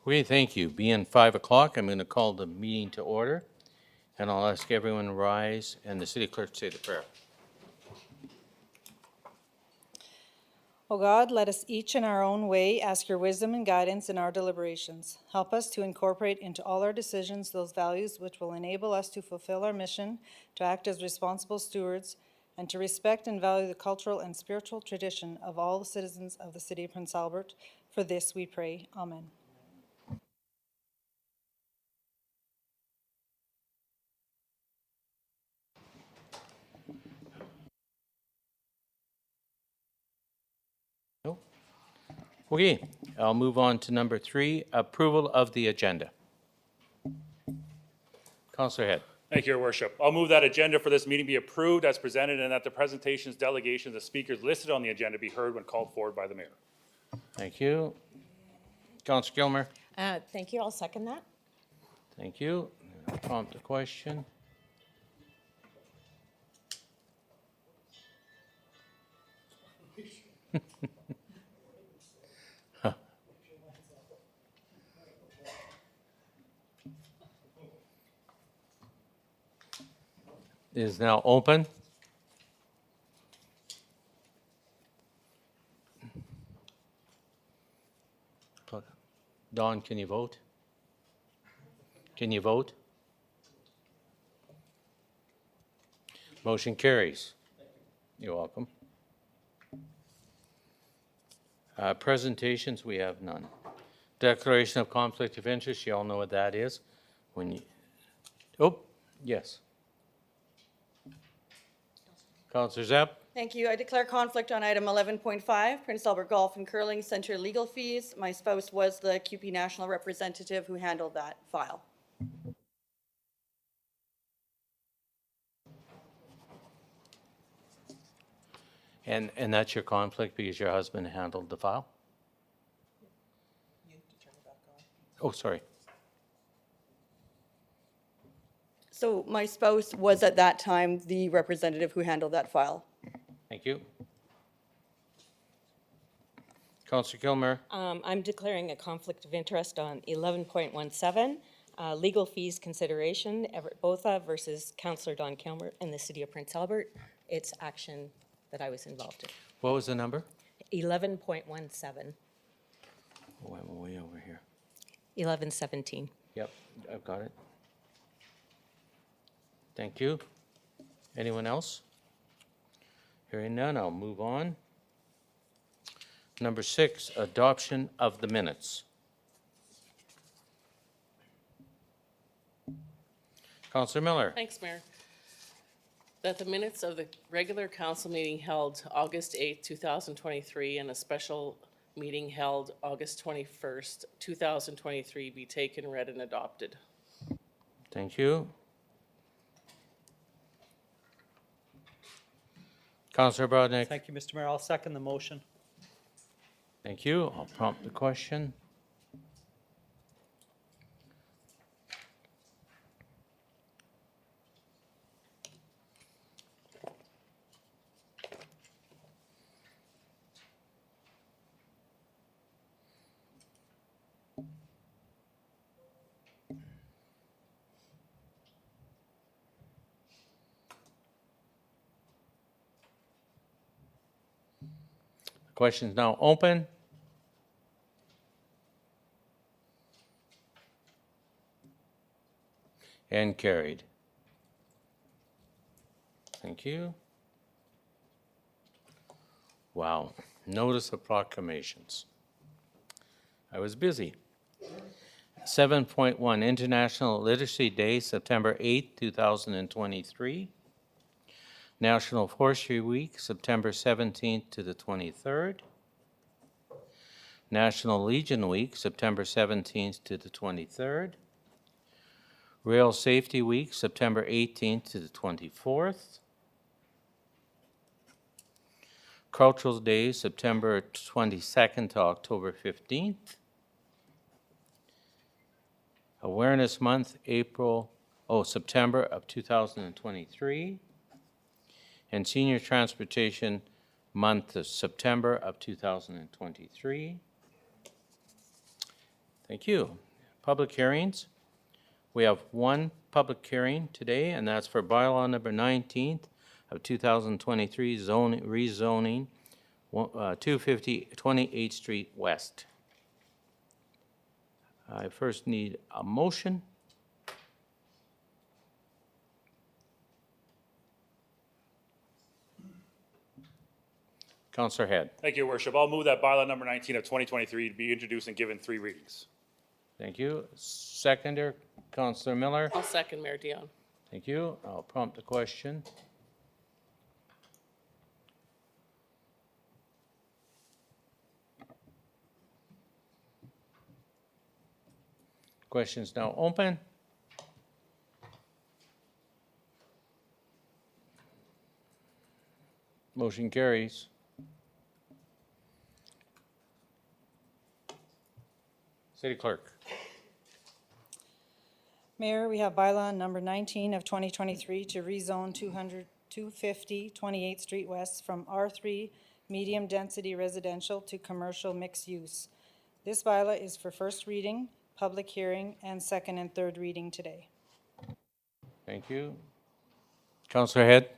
Okay, thank you. Being 5 o'clock, I'm going to call the meeting to order, and I'll ask everyone to rise and the city clerk to say the prayer. O God, let us each in our own way ask your wisdom and guidance in our deliberations. Help us to incorporate into all our decisions those values which will enable us to fulfill our mission, to act as responsible stewards, and to respect and value the cultural and spiritual tradition of all the citizens of the city of Prince Albert. For this we pray. Amen. No? Okay, I'll move on to number 3, approval of the agenda. Councillor Head. Thank you, Your Worship. I'll move that agenda for this meeting be approved as presented and that the presentations, delegations, and speakers listed on the agenda be heard when called forward by the mayor. Thank you. Councillor Gilmer. Thank you. I'll second that. Thank you. I'll prompt the question. Is now open. Dawn, can you vote? Can you vote? Motion carries. You're welcome. Presentations, we have none. Declaration of conflict of interest, you all know what that is. When you, oh, yes. Councillor Zepp. Thank you. I declare conflict on item 11.5, Prince Albert Golf and Curling Center legal fees. My spouse was the QP national representative who handled that file. And that's your conflict because your husband handled the file? You have to turn it back on. Oh, sorry. So my spouse was at that time the representative who handled that file. Thank you. Councillor Gilmer. I'm declaring a conflict of interest on 11.17, legal fees consideration, Everett Botha versus Councillor Don Kilmer in the city of Prince Albert. It's action that I was involved in. What was the number? 11.17, Oh, I'm way over here. 1117. Yep, I've got it. Thank you. Anyone else? Hearing none, I'll move on. Number 6, adoption of the minutes. Councillor Miller. Thanks, Mayor. That the minutes of the regular council meeting held August 8th, 2023, and a special meeting held August 21st, 2023 be taken, read, and adopted. Thank you. Councillor Brodnick. Thank you, Mr. Mayor. I'll second the motion. Thank you. I'll prompt the question. The question is now open. And carried. Thank you. Wow. Notice of proclamations. I was busy. 7.1 International Literacy Day, September 8, 2023. National Forestry Week, September 17th to the 23rd. National Legion Week, September 17th to the 23rd. Rail Safety Week, September 18th to the 24th. Cultural Day, September 22nd to October 15th. Awareness Month, September of 2023. And Senior Transportation Month of September of 2023. Thank you. Public hearings. We have one public hearing today, and that's for bylaw number 19 of 2023, rezoning 250 28th Street West. I first need a motion. Councillor Head. Thank you, Your Worship. I'll move that bylaw number 19 of 2023 to be introduced and given 3 readings. Thank you. Seconder, Councillor Miller. I'll second Mayor Dion. Thank you. I'll prompt the question. Question is now open. Motion carries. City Clerk. Mayor, we have bylaw number 19 of 2023 to rezone 250 28th Street West from R3 medium density residential to commercial mixed use. This bylaw is for first reading, public hearing, and second and third reading today. Thank you. Councillor Head.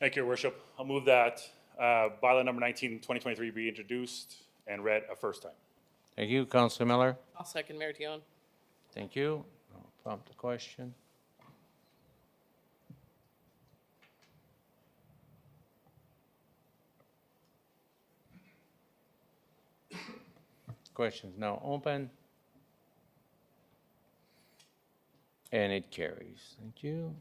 Thank you, Your Worship. I'll move that bylaw number 19, 2023 be introduced and read a first time. Thank you. Councillor Miller. I'll second Mayor Dion. Thank you. I'll prompt the question. Question is now open. And it carries. Thank you.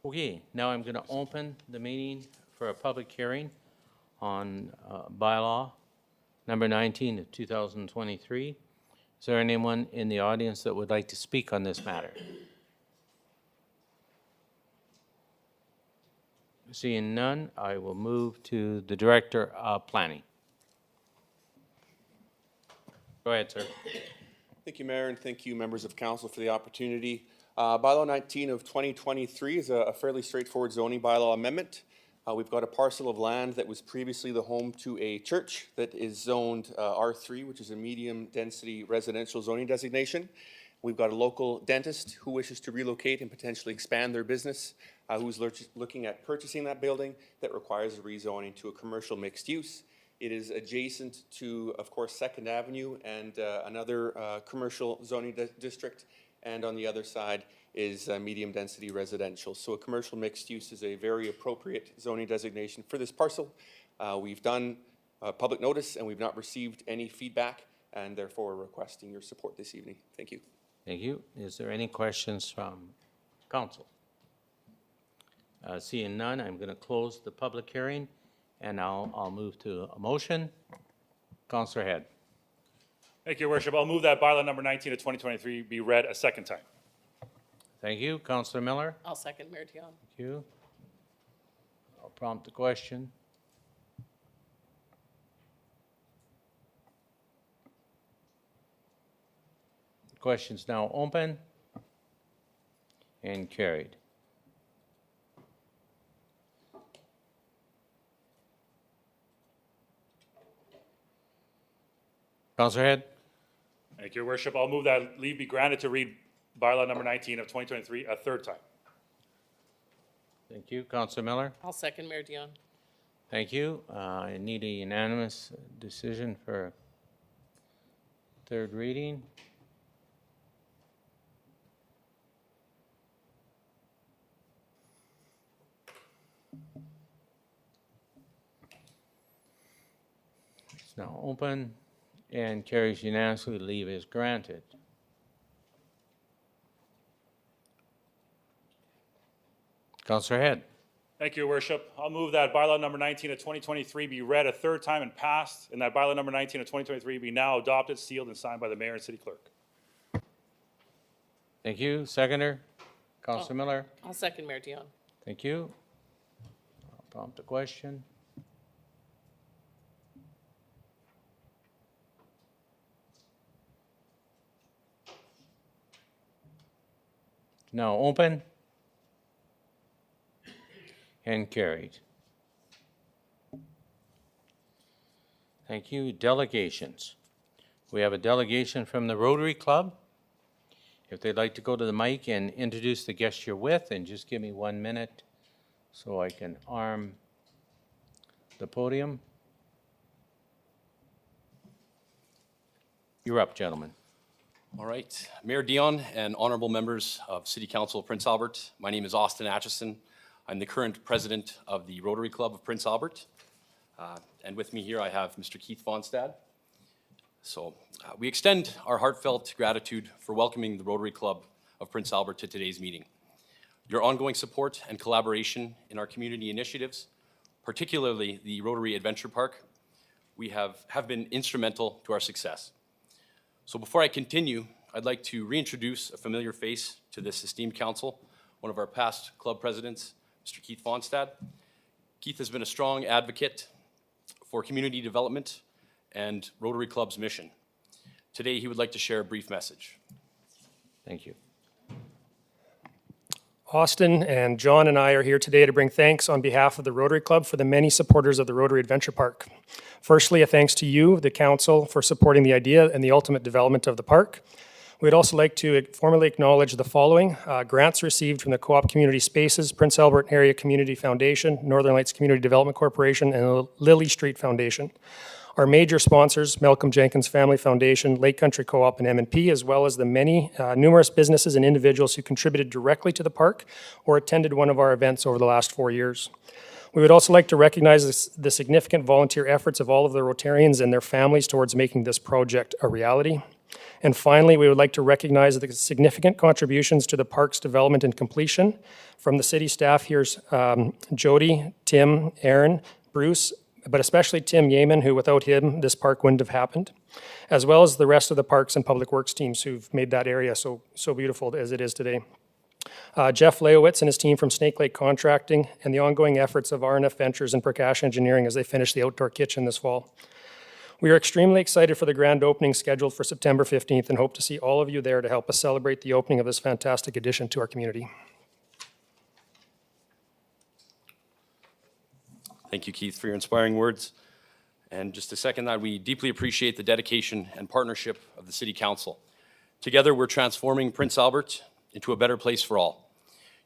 Okay, now I'm going to open the meeting for a public hearing on bylaw number 19 of 2023. Is there anyone in the audience that would like to speak on this matter? Seeing none, I will move to the Director of Planning. Go ahead, sir. Thank you, Mayor, and thank you, members of council, for the opportunity. Bylaw 19 of 2023 is a fairly straightforward zoning bylaw amendment. We've got a parcel of land that was previously the home to a church that is zoned R3, which is a medium-density residential zoning designation. We've got a local dentist who wishes to relocate and potentially expand their business, who's looking at purchasing that building that requires a rezoning to a commercial mixed use. It is adjacent to, of course, 2nd Avenue and another commercial zoning district, and on the other side is medium-density residential. So a commercial mixed use is a very appropriate zoning designation for this parcel. We've done public notice and we've not received any feedback, and therefore we're requesting your support this evening. Thank you. Thank you. Is there any questions from council? Seeing none, I'm going to close the public hearing, and I'll move to a motion. Councillor Head. Thank you, Your Worship. I'll move that bylaw number 19 of 2023 be read a second time. Thank you. Councillor Miller. I'll second Mayor Dion. Thank you. I'll prompt the question. The question's now open and carried. Councillor Head. Thank you, Your Worship. I'll move that leave be granted to read bylaw number 19 of 2023 a third time. Thank you. Councillor Miller. I'll second Mayor Dion. Thank you. I need a unanimous decision for third reading. It's now open and carries unanimously. Leave is granted. Councillor Head. Thank you, Your Worship. I'll move that bylaw number 19 of 2023 be read a third time and passed, and that bylaw number 19 of 2023 be now adopted, sealed, and signed by the Mayor and City Clerk. Thank you. Seconder. Councillor Miller. I'll second Mayor Dion. Thank you. I'll prompt the question. Now open and carried. Thank you. Delegations. We have a delegation from the Rotary Club. If they'd like to go to the mic and introduce the guest you're with, and just give me 1 minute so I can arm the podium. You're up, gentlemen. All right, Mayor Dion and honorable members of City Council of Prince Albert, my name is Austin Atchison. I'm the current president of the Rotary Club of Prince Albert. And with me here I have Mr. Keith Vonstad. So we extend our heartfelt gratitude for welcoming the Rotary Club of Prince Albert to today's meeting. Your ongoing support and collaboration in our community initiatives, particularly the Rotary Adventure Park, have been instrumental to our success. So before I continue, I'd like to reintroduce a familiar face to this esteemed council, one of our past club presidents, Mr. Keith Vonstad. Keith has been a strong advocate for community development and Rotary Club's mission. Today, he would like to share a brief message. Thank you. Austin and John and I are here today to bring thanks on behalf of the Rotary Club for the many supporters of the Rotary Adventure Park. Firstly, a thanks to you, the council, for supporting the idea and the ultimate development of the park. We'd also like to formally acknowledge the following grants received from the Co-op Community Spaces, Prince Albert Area Community Foundation, Northern Lights Community Development Corporation, and the Lily Street Foundation. Our major sponsors, Malcolm Jenkins Family Foundation, Lake Country Co-op, and M&P, as well as the numerous businesses and individuals who contributed directly to the park or attended one of our events over the last 4 years. We would also like to recognize the significant volunteer efforts of all of the Rotarians and their families towards making this project a reality. And finally, we would like to recognize the significant contributions to the park's development and completion from the city staff. Here's Jody, Tim, Aaron, Bruce, but especially Tim Yeaman, who without him, this park wouldn't have happened, as well as the rest of the Parks and Public Works teams who've made that area so beautiful as it is today. Jeff Leowitz and his team from Snake Lake Contracting, and the ongoing efforts of RNF Ventures and Prakash Engineering as they finish the outdoor kitchen this fall. We are extremely excited for the grand opening scheduled for September 15th and hope to see all of you there to help us celebrate the opening of this fantastic addition to our community. Thank you, Keith, for your inspiring words. And just to second that, we deeply appreciate the dedication and partnership of the City Council. Together, we're transforming Prince Albert into a better place for all.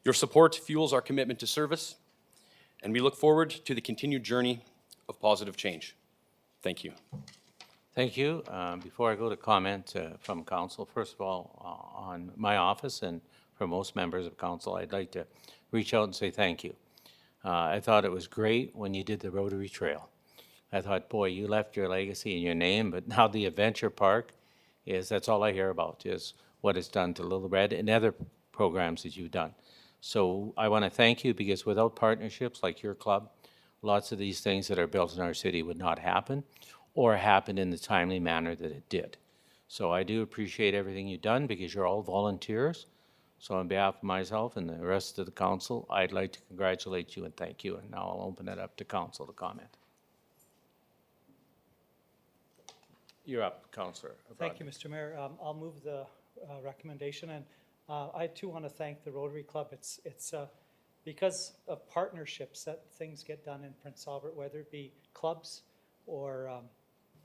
Your support fuels our commitment to service, and we look forward to the continued journey of positive change. Thank you. Thank you. Before I go to comment from council, first of all, on my office and for most members of council, I'd like to reach out and say thank you. I thought it was great when you did the Rotary Trail. I thought, boy, you left your legacy and your name, but now the Adventure Park that's all I hear about, is what it's done to Little Red and other programs that you've done. So I want to thank you, because without partnerships like your club, lots of these things that are built in our city would not happen, or happen in the timely manner that it did. So I do appreciate everything you've done, because you're all volunteers. So on behalf of myself and the rest of the council, I'd like to congratulate you and thank you. And now I'll open it up to council to comment. You're up, Councillor. Thank you, Mr. Mayor. I'll move the recommendation, and I too want to thank the Rotary Club. It's because of partnerships that things get done in Prince Albert, whether it be clubs or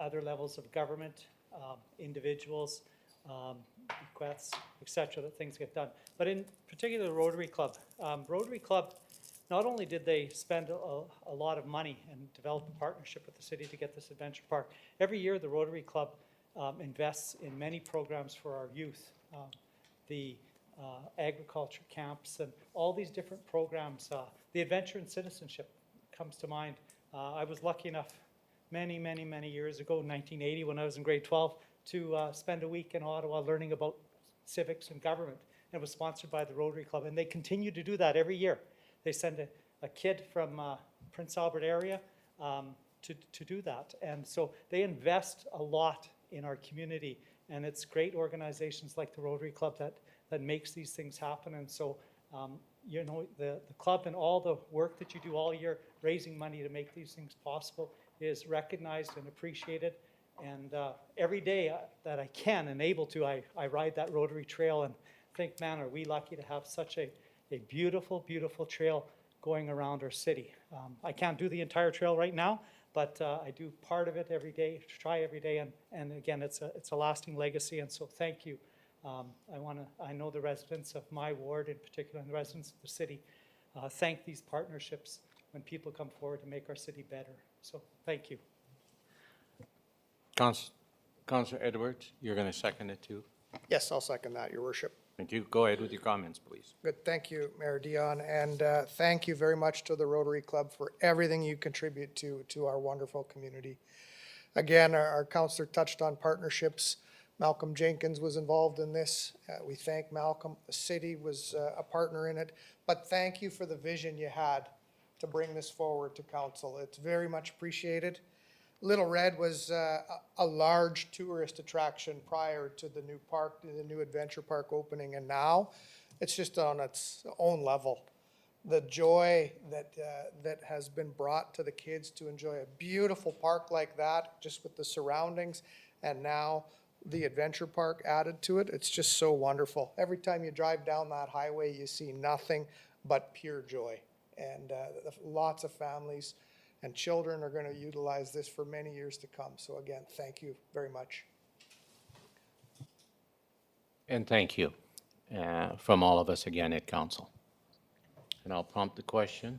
other levels of government, individuals, bequests, etc., that things get done. But in particular, the Rotary Club. Rotary Club, not only did they spend a lot of money and develop a partnership with the city to get this adventure park, every year the Rotary Club invests in many programs for our youth. The agriculture camps and all these different programs. The Adventure and Citizenship comes to mind. I was lucky enough many years ago, 1980, when I was in grade 12, to spend a week in Ottawa learning about civics and government. It was sponsored by the Rotary Club, and they continue to do that every year. They send a kid from Prince Albert area to do that. And so they invest a lot in our community, and it's great organizations like the Rotary Club that makes these things happen. And so, you know, the club and all the work that you do all year, raising money to make these things possible, is recognized and appreciated. And every day that I can and able to, I ride that Rotary Trail and think, man, are we lucky to have such a beautiful, beautiful trail going around our city. I can't do the entire trail right now, but I do part of it every day, try every day, and again, it's a lasting legacy, and so thank you. I know the residents of my ward in particular, and the residents of the city, thank these partnerships when people come forward to make our city better. So thank you. Councillor Edwards, you're going to second it too? Yes, I'll second that, Your Worship. Thank you. Go ahead with your comments, please. Good, thank you, Mayor Dion, and thank you very much to the Rotary Club for everything you contribute to our wonderful community. Again, our councillor touched on partnerships. Malcolm Jenkins was involved in this. We thank Malcolm. The city was a partner in it, but thank you for the vision you had to bring this forward to council. It's very much appreciated. Little Red was a large tourist attraction prior to the new park, the new adventure park opening, and now it's just on its own level. The joy that has been brought to the kids to enjoy a beautiful park like that, just with the surroundings, and now the adventure park added to it, it's just so wonderful. Every time you drive down that highway, you see nothing but pure joy. And lots of families and children are going to utilize this for many years to come. So again, thank you very much. And thank you from all of us again at council. And I'll prompt the question.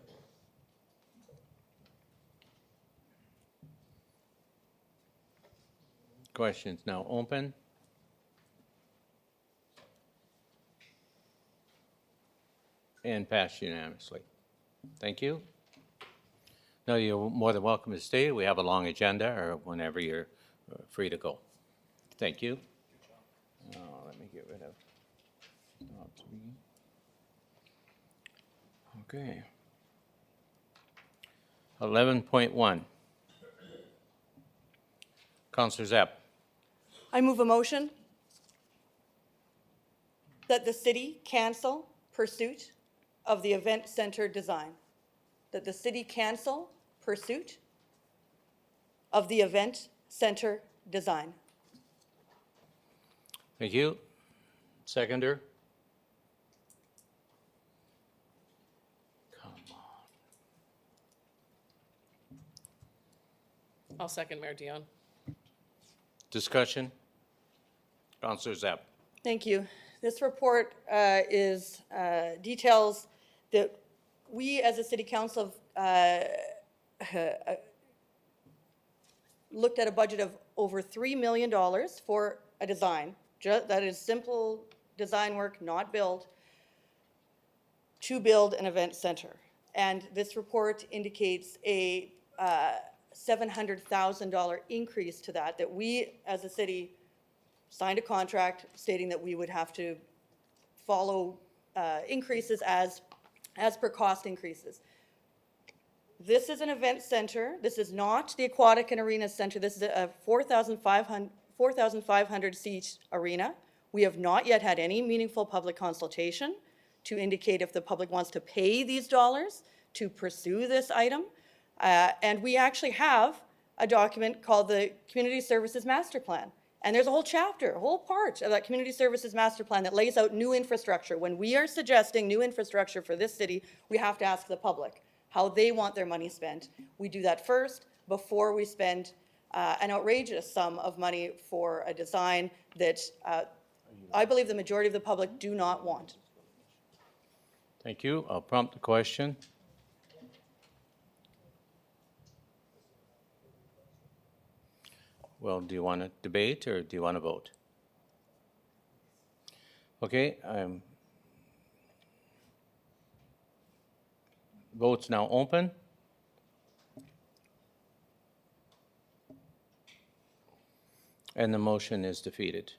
Questions now open. And passed unanimously. Thank you. No, you're more than welcome to stay. We have a long agenda, or whenever you're free to go. Thank you. Let me get rid of. Okay. 11.1. Councillor Sept. I move a motion that the city cancel pursuit of the event center design. That the city cancel pursuit of the event center design. Thank you. Seconder. Come on. I'll second Mayor Dion. Discussion. Councillor Sept. Thank you. This report details that we as a city council looked at a budget of over $3 million for a design, that is simple design work, not build, to build an event center. And this report indicates a $700,000 increase to that we as a city signed a contract stating that we would have to follow increases as per cost increases. This is an event center. This is not the Aquatic and Arena Center. This is a 4,500 seat arena. We have not yet had any meaningful public consultation to indicate if the public wants to pay these dollars to pursue this item. And we actually have a document called the Community Services Master Plan. And there's a whole chapter, a whole part of that Community Services Master Plan that lays out new infrastructure. When we are suggesting new infrastructure for this city, we have to ask the public how they want their money spent. We do that first before we spend an outrageous sum of money for a design that I believe the majority of the public do not want. Thank you. I'll prompt the question. Well, do you want to debate or do you want to vote? Okay. Vote's now open. And the motion is defeated.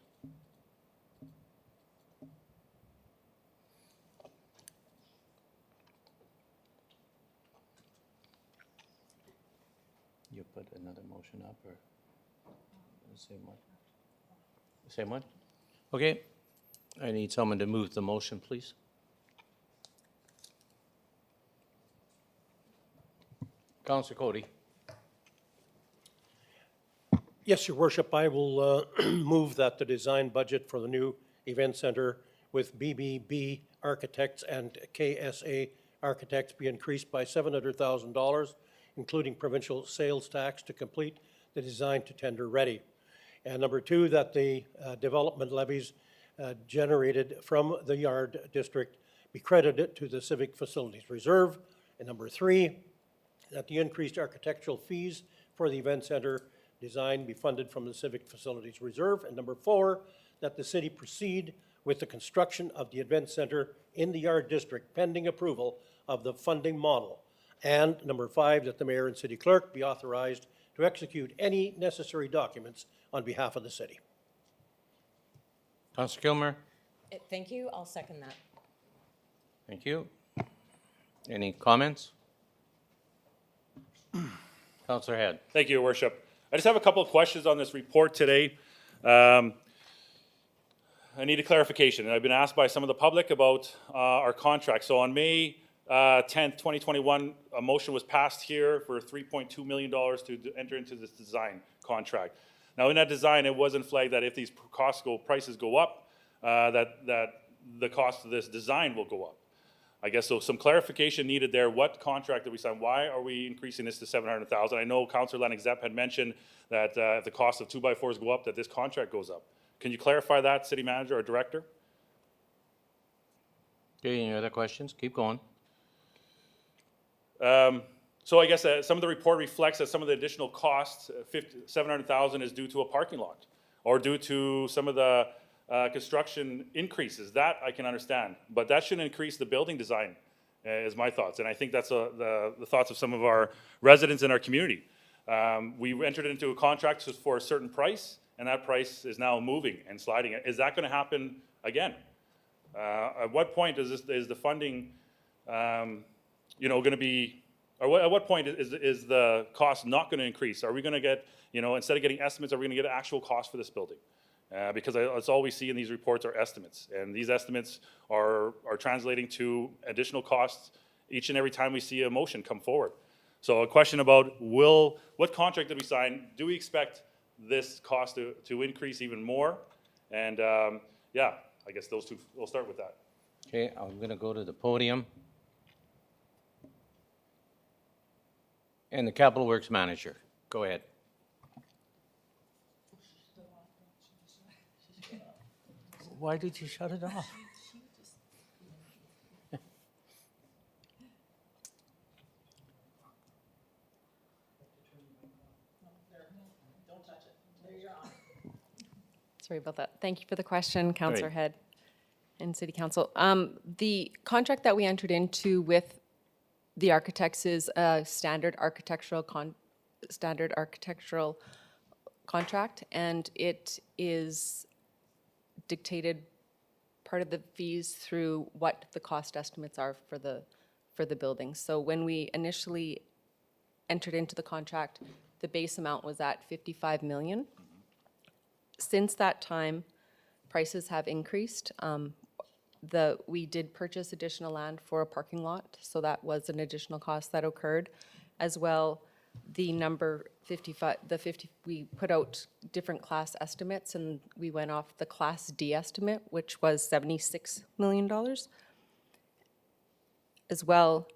You put another motion up or the same one? The same one? Okay. I need someone to move the motion, please. Councillor Cody. Yes, Your Worship, I will move that the design budget for the new event center with BBB Architects and KSA Architects be increased by $700,000 including provincial sales tax, to complete the design to tender ready. And number two, that the development levies generated from the yard district be credited to the Civic Facilities Reserve. And number three, that the increased architectural fees for the event center design be funded from the Civic Facilities Reserve. And number four, that the city proceed with the construction of the event center in the yard district pending approval of the funding model. And number five, that the mayor and city clerk be authorized to execute any necessary documents on behalf of the city. Councillor Kilmer? Thank you. I'll second that. Thank you. Any comments? Councillor Head. Thank you, Your Worship. I just have a couple of questions on this report today. I need a clarification, and I've been asked by some of the public about our contract. So on May 10th, 2021, a motion was passed here for $3.2 million to enter into this design contract. Now, in that design, it wasn't flagged that if these prices go up, that the cost of this design will go up. I guess so. Some clarification needed there. What contract did we sign? Why are we increasing this to $700,000? I know Councillor Lennox-Zepp had mentioned that if the cost of 2x4s go up, that this contract goes up. Can you clarify that, City Manager or Director? Okay, any other questions? Keep going. So I guess some of the report reflects that some of the additional costs, $700,000, is due to a parking lot or due to some of the construction increases. That I can understand, but that shouldn't increase the building design, is my thoughts. And I think that's the thoughts of some of our residents in our community. We entered into a contract for a certain price, and that price is now moving and sliding. Is that going to happen again? At what point is the funding, going to be, or at what point is the cost not going to increase? Are we going to get, instead of getting estimates, are we going to get actual cost for this building? Because that's all we see in these reports are estimates, and these estimates are translating to additional costs each and every time we see a motion come forward. So a question about what contract did we sign? Do we expect this cost to increase even more? And yeah, I guess those two, we'll start with that. Okay, I'm going to go to the podium. And the Capital Works Manager, go ahead. Why did you shut it off? Sorry about that. Thank you for the question, Councillor Great. Head and City Council. The contract that we entered into with the architects is a standard architectural contract, and it is dictated part of the fees through what the cost estimates are for the building. So when we initially entered into the contract, the base amount was at 55 million. Since that time, prices have increased. We did purchase additional land for a parking lot, so that was an additional cost that occurred. As well, the number 55, we put out different class estimates, and we went off the Class D estimate, which was $76 million. As well,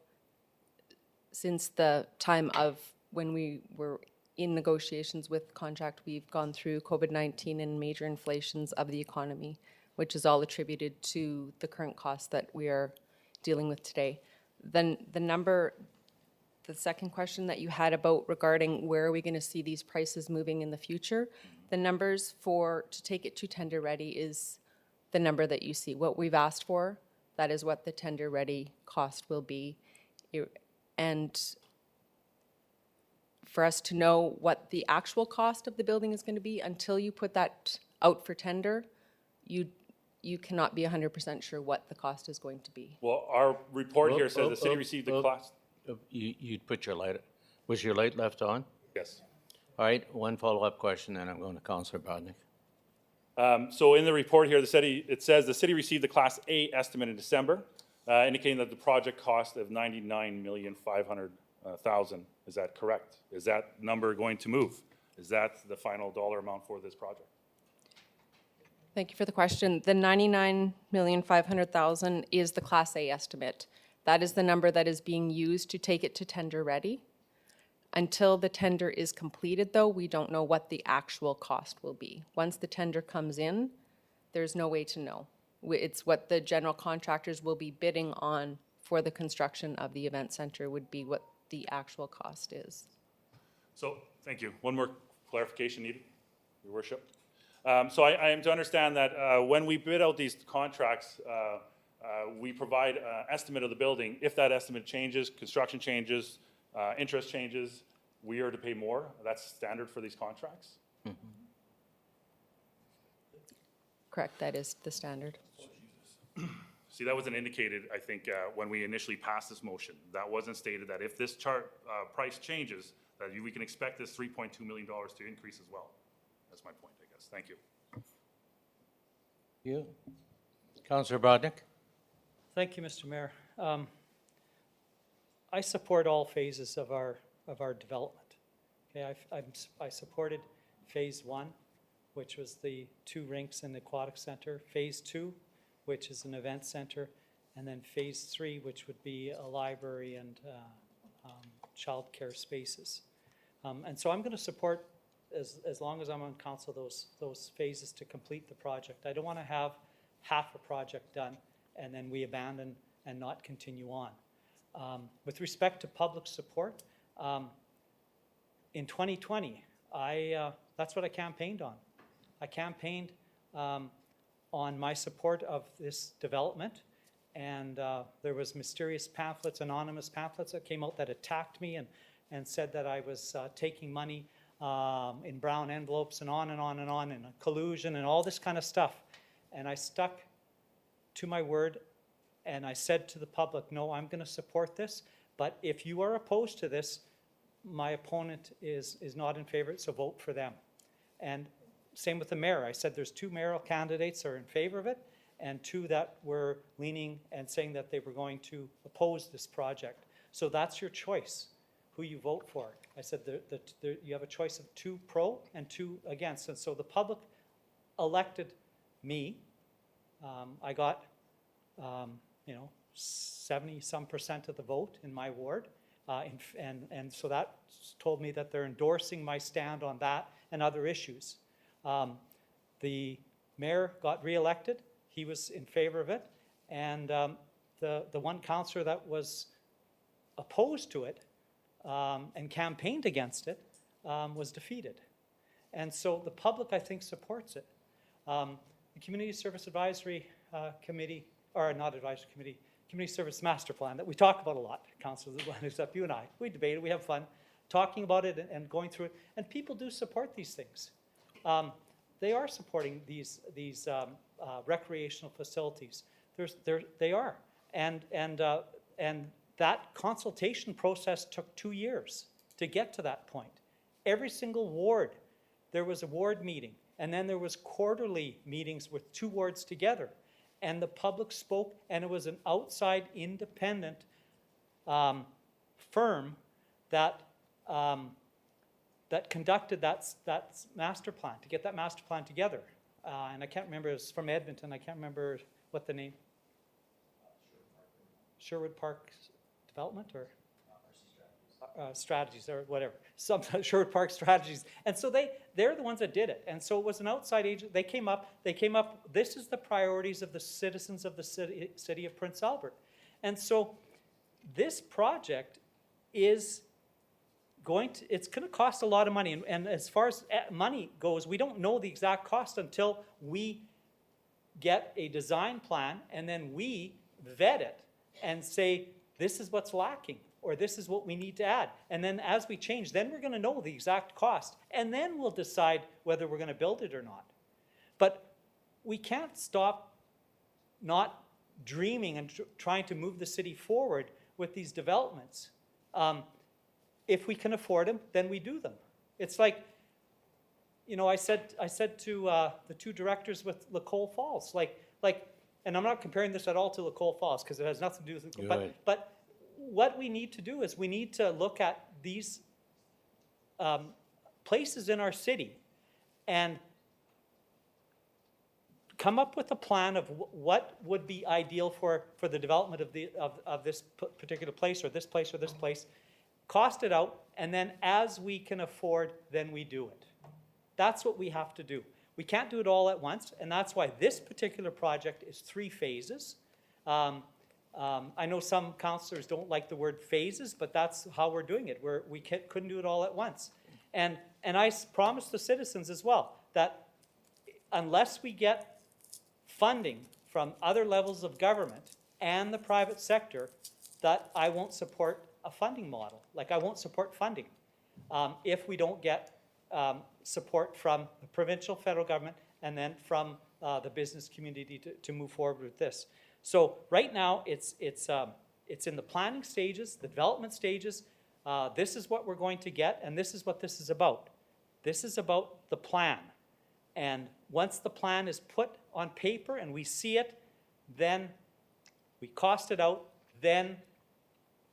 since the time of when we were in negotiations with contract, we've gone through COVID-19 and major inflations of the economy, which is all attributed to the current costs that we are dealing with today. Then the second question that you had about regarding where are we going to see these prices moving in the future, the numbers to take it to tender ready is the number that you see. What we've asked for, that is what the tender ready cost will be. And for us to know what the actual cost of the building is going to be, until you put that out for tender, you cannot be 100% sure what the cost is going to be. Well, our report here says the city received the class. You'd put your light, was your light left on? Yes. All right, one follow-up question, then I'm going to Councillor Bodnick. So in the report here, it says the city received the Class A estimate in December, indicating that the project cost of $99,500,000. Is that correct? Is that number going to move? Is that the final dollar amount for this project? Thank you for the question. The $99,500,000 is the Class A estimate. That is the number that is being used to take it to tender ready. Until the tender is completed, though, we don't know what the actual cost will be. Once the tender comes in, there's no way to know. It's what the general contractors will be bidding on for the construction of the event center would be what the actual cost is. So, thank you. One more clarification needed, Your Worship. So I am to understand that when we bid out these contracts, we provide an estimate of the building. If that estimate changes, construction changes, interest changes, we are to pay more. That's standard for these contracts? Correct, that is the standard. See, that wasn't indicated, I think, when we initially passed this motion. That wasn't stated that if this chart price changes, that we can expect this $3.2 million to increase as well. That's my point, I guess. Thank you. You. Councillor Brodnick? Thank you, Mr. Mayor. I support all phases of our development. Okay, I supported phase 1, which was the 2 rinks and the aquatic center. Phase 2, which is an event center, and then phase 3, which would be a library and childcare spaces. And so I'm going to support, as long as I'm on council, those phases to complete the project. I don't want to have half a project done and then we abandon and not continue on. With respect to public support, in 2020, that's what I campaigned on. I campaigned on my support of this development, and there was mysterious pamphlets, anonymous pamphlets that came out that attacked me and said that I was taking money in brown envelopes and on and on and on, and collusion and all this kind of stuff. And I stuck to my word, and I said to the public, no, I'm going to support this, but if you are opposed to this, my opponent is not in favor, so vote for them. And same with the mayor. I said there's 2 mayoral candidates that are in favor of it, and 2 that were leaning and saying that they were going to oppose this project. So that's your choice, who you vote for. I said you have a choice of 2 pro and 2 against. And so the public elected me. I got, 70-some% of the vote in my ward. And so that told me that they're endorsing my stand on that and other issues. The mayor got reelected. He was in favor of it. And the one councillor that was opposed to it and campaigned against it was defeated. And so the public, I think, supports it. The Community Service Advisory Committee, or not advisory committee, Community Service Master Plan that we talk about a lot, councillors, except you and I. We debate it, we have fun talking about it and going through it. And people do support these things. They are supporting these recreational facilities. They are. And that consultation process took 2 years to get to that point. Every single ward, there was a ward meeting. And then there was quarterly meetings with 2 wards together. And the public spoke, and it was an outside independent firm that conducted that master plan, to get that master plan together. And I can't remember, it was from Edmonton, I can't remember what the name. Sherwood Park Development, or? Strategies or whatever, some Sherwood Park Strategies. And so they're the ones that did it. And so it was an outside agent. They came up, this is the priorities of the citizens of the city of Prince Albert. And so this project is it's going to cost a lot of money. And as far as money goes, we don't know the exact cost until we get a design plan and then we vet it and say, this is what's lacking, or this is what we need to add. And then as we change, then we're going to know the exact cost. And then we'll decide whether we're going to build it or not. But we can't stop not dreaming and trying to move the city forward with these developments. If we can afford them, then we do them. It's like, I said to the 2 directors with Lacole Falls, and I'm not comparing this at all to Lacole Falls because it has nothing to do with it, but what we need to do is we need to look at these places in our city and come up with a plan of what would be ideal for the development of this particular place or this place or this place, cost it out, and then as we can afford, then we do it. That's what we have to do. We can't do it all at once, and that's why this particular project is 3 phases. I know some councillors don't like the word phases, but that's how we're doing it. We couldn't do it all at once. And I promised the citizens as well that unless we get funding from other levels of government and the private sector, that I won't support a funding model. Like, I won't support funding if we don't get support from the provincial, federal government, and then from the business community to move forward with this. So right now, it's in the planning stages, the development stages. This is what we're going to get, and this is what this is about. This is about the plan. And once the plan is put on paper and we see it, then we cost it out, then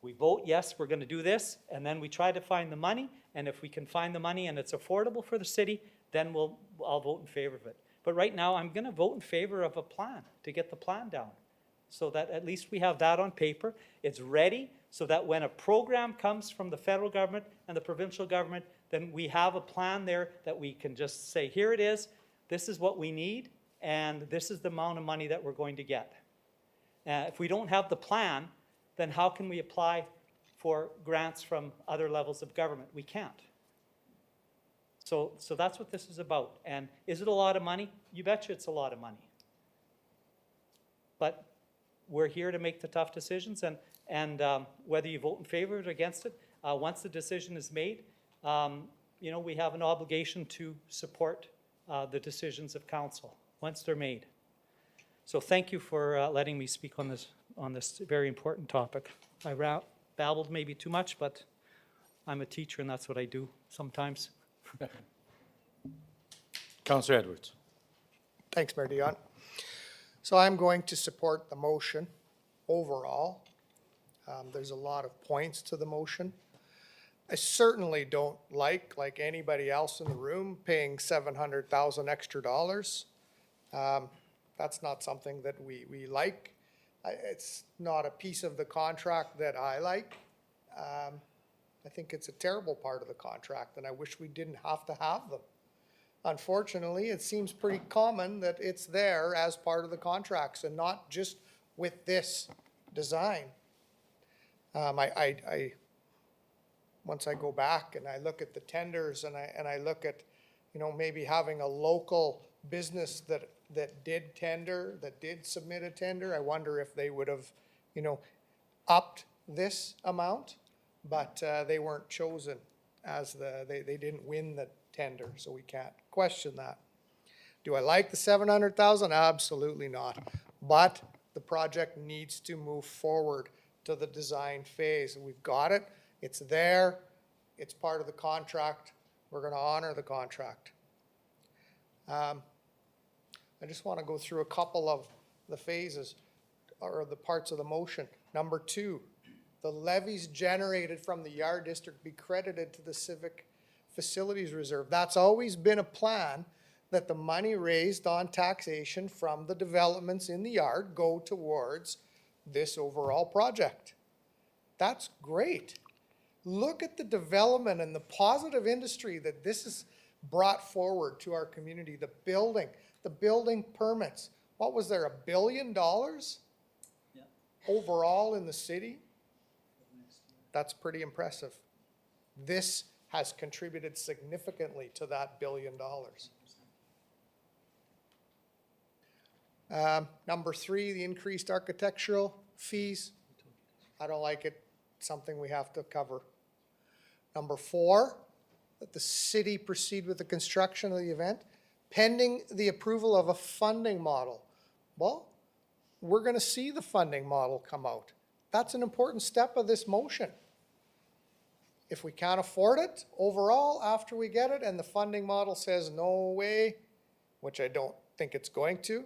we vote, yes, we're going to do this, and then we try to find the money, and if we can find the money and it's affordable for the city, then I'll vote in favor of it. But right now, I'm going to vote in favor of a plan, to get the plan down, so that at least we have that on paper. It's ready, so that when a program comes from the federal government and the provincial government, then we have a plan there that we can just say, here it is, this is what we need, and this is the amount of money that we're going to get. If we don't have the plan, then how can we apply for grants from other levels of government? We can't. So that's what this is about. And is it a lot of money? You betcha it's a lot of money. But we're here to make the tough decisions, and whether you vote in favor or against it, once the decision is made, you know, we have an obligation to support the decisions of council once they're made. So thank you for letting me speak on this very important topic. I babbled maybe too much, but I'm a teacher and that's what I do sometimes. Councillor Edwards. Thanks, Mayor Dion. So I'm going to support the motion overall. There's a lot of points to the motion. I certainly don't like anybody else in the room, paying $700,000 extra dollars. That's not something that we like. It's not a piece of the contract that I like. I think it's a terrible part of the contract, and I wish we didn't have to have them. Unfortunately, it seems pretty common that it's there as part of the contracts and not just with this design. Once I go back and I look at the tenders and I look at, you know, maybe having a local business that did tender, that did submit a tender, I wonder if they would have, you know, upped this amount, but they weren't chosen as they didn't win the tender, so we can't question that. Do I like the $700,000? Absolutely not. But the project needs to move forward to the design phase. We've got it. It's there. It's part of the contract. We're going to honor the contract. I just want to go through a couple of the phases or the parts of the motion. Number 2, the levies generated from the yard district be credited to the Civic Facilities Reserve. That's always been a plan, that the money raised on taxation from the developments in the yard go towards this overall project. That's great. Look at the development and the positive industry that this has brought forward to our community. The building permits. What was there, $1 billion overall in the city? That's pretty impressive. This has contributed significantly to that $1 billion. Number 3, the increased architectural fees. I don't like it. It's something we have to cover. Number 4, that the city proceed with the construction of the event pending the approval of a funding model. Well, we're going to see the funding model come out. That's an important step of this motion. If we can't afford it overall after we get it and the funding model says no way, which I don't think it's going to,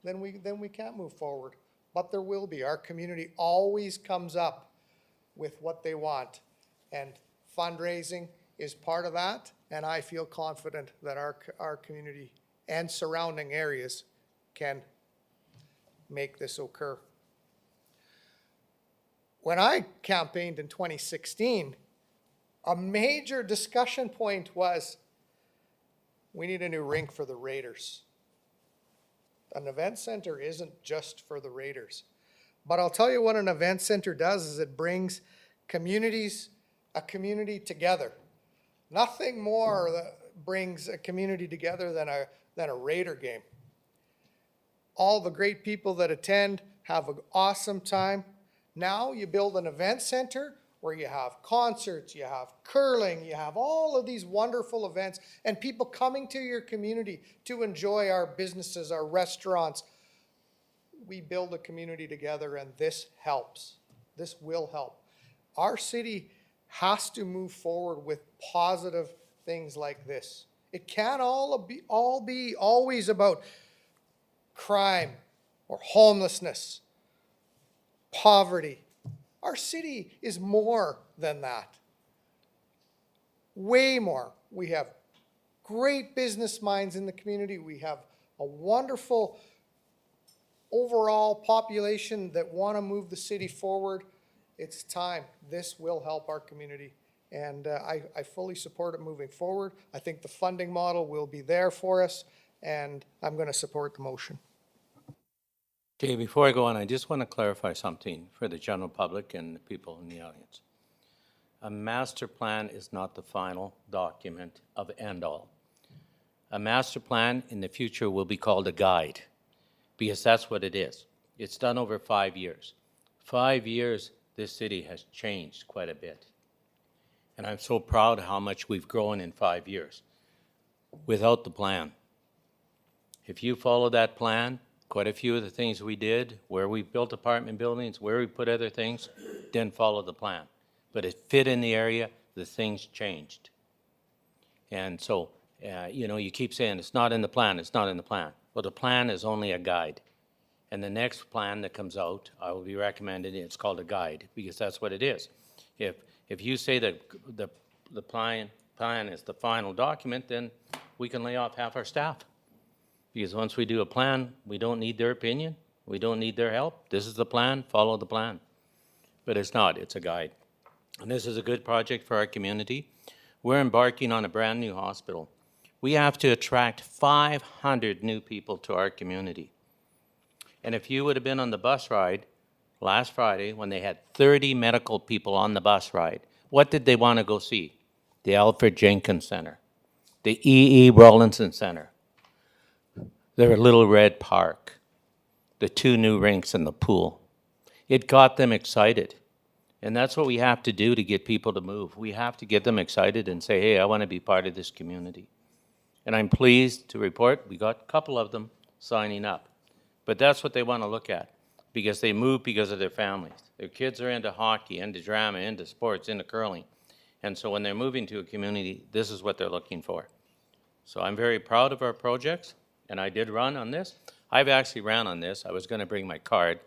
then we can't move forward. But there will be. Our community always comes up with what they want, and fundraising is part of that, and I feel confident that our community and surrounding areas can make this occur. When I campaigned in 2016, a major discussion point was, we need a new rink for the Raiders. An event center isn't just for the Raiders. But I'll tell you what an event center does is it brings a community together. Nothing more that brings a community together than a Raider game. All the great people that attend have an awesome time. Now you build an event center where you have concerts, you have curling, you have all of these wonderful events, and people coming to your community to enjoy our businesses, our restaurants. We build a community together, and this helps. This will help. Our city has to move forward with positive things like this. It can't all be always about crime or homelessness, poverty. Our city is more than that. Way more. We have great business minds in the community. We have a wonderful overall population that want to move the city forward. It's time. This will help our community. And I fully support it moving forward. I think the funding model will be there for us, and I'm going to support the motion. Okay, before I go on, I just want to clarify something for the general public and the people in the audience. A master plan is not the final document of end all. A master plan in the future will be called a guide, because that's what it is. It's done over 5 years. 5 years, this city has changed quite a bit. And I'm so proud of how much we've grown in 5 years without the plan. If you follow that plan, quite a few of the things we did, where we built apartment buildings, where we put other things, didn't follow the plan. But it fit in the area, the things changed. And so, you know, you keep saying it's not in the plan, it's not in the plan. Well, the plan is only a guide. And the next plan that comes out, I will be recommending it's called a guide, because that's what it is. If you say that the plan is the final document, then we can lay off half our staff. Because once we do a plan, we don't need their opinion, we don't need their help. This is the plan, follow the plan. But it's not, it's a guide. And this is a good project for our community. We're embarking on a brand new hospital. We have to attract 500 new people to our community. And if you would have been on the bus ride last Friday when they had 30 medical people on the bus ride, what did they want to go see? The Alfred Jenkins Center, the E.E. Rawlinson Center, their Little Red Park, the 2 new rinks and the pool. It got them excited. And that's what we have to do to get people to move. We have to get them excited and say, hey, I want to be part of this community. And I'm pleased to report we got a couple of them signing up. But that's what they want to look at, because they move because of their families. Their kids are into hockey, into drama, into sports, into curling. And so when they're moving to a community, this is what they're looking for. So I'm very proud of our projects, and I did run on this. I've actually ran on this. I was going to bring my card.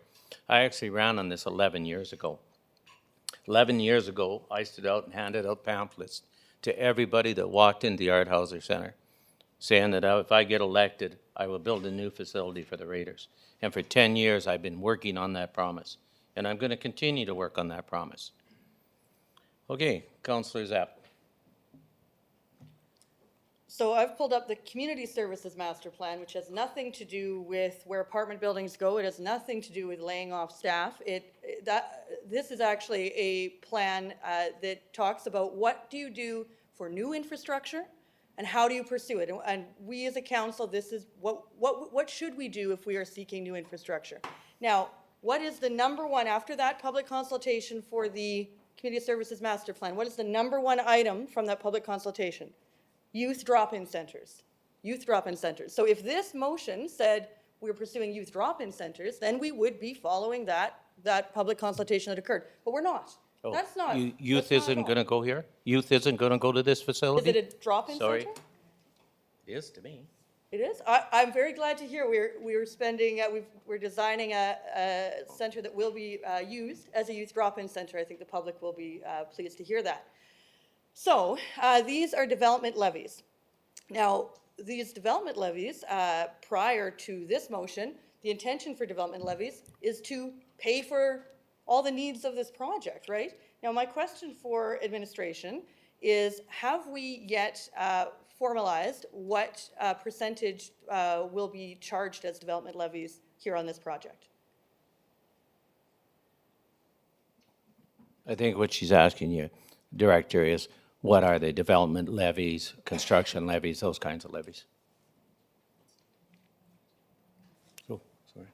I actually ran on this 11 years ago. 11 years ago, I stood out and handed out pamphlets to everybody that walked into the Art Hauser Center, saying that if I get elected, I will build a new facility for the Raiders. And for 10 years, I've been working on that promise. And I'm going to continue to work on that promise. Okay, Councillor Sept. So I've pulled up the Community Services Master Plan, which has nothing to do with where apartment buildings go. It has nothing to do with laying off staff. This is actually a plan that talks about what do you do for new infrastructure and how do you pursue it. And we as a council, this is what should we do if we are seeking new infrastructure. Now, what is the number one, after that public consultation for the Community Services Master Plan, what is the number one item from that public consultation? Youth drop-in centers. Youth drop-in centers. So if this motion said we're pursuing youth drop-in centers, then we would be following that public consultation that occurred. But we're not. Oh, That's not. Youth isn't going to go here? Youth isn't going to go to this facility? Is it a drop-in center? Sorry. It is to me. It is. I'm very glad to hear we're spending. We're designing a center that will be used as a youth drop-in center. I think the public will be pleased to hear that. So these are development levies. Now, these development levies, prior to this motion, the intention for development levies is to pay for all the needs of this project, right? Now, my question for administration is have we yet formalized what percentage will be charged as development levies here on this project? I think what she's asking you, Director, is what are the development levies, construction levies, those kinds of levies? Oh, sorry.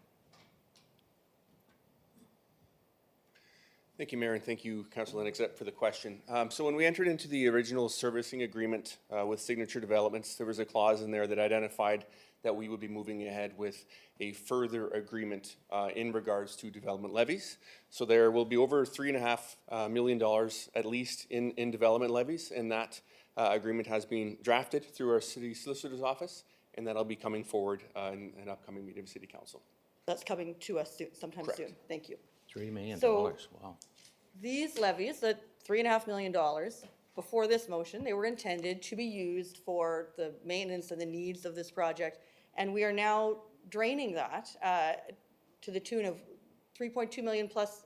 Thank you, Mayor, and thank you, Councilor Lennox, for the question. So when we entered into the original servicing agreement with Signature Developments, there was a clause in there that identified that we would be moving ahead with a further agreement in regards to development levies. So there will be over $3.5 million at least in development levies, and that agreement has been drafted through our city solicitor's office, and that'll be coming forward in an upcoming meeting of City Council. That's coming to us soon, sometime Correct. soon. Thank you. $3 million, So- wow. These levies, the $3.5 million, before this motion, they were intended to be used for the maintenance and the needs of this project. And we are now draining that to the tune of 3.2 million plus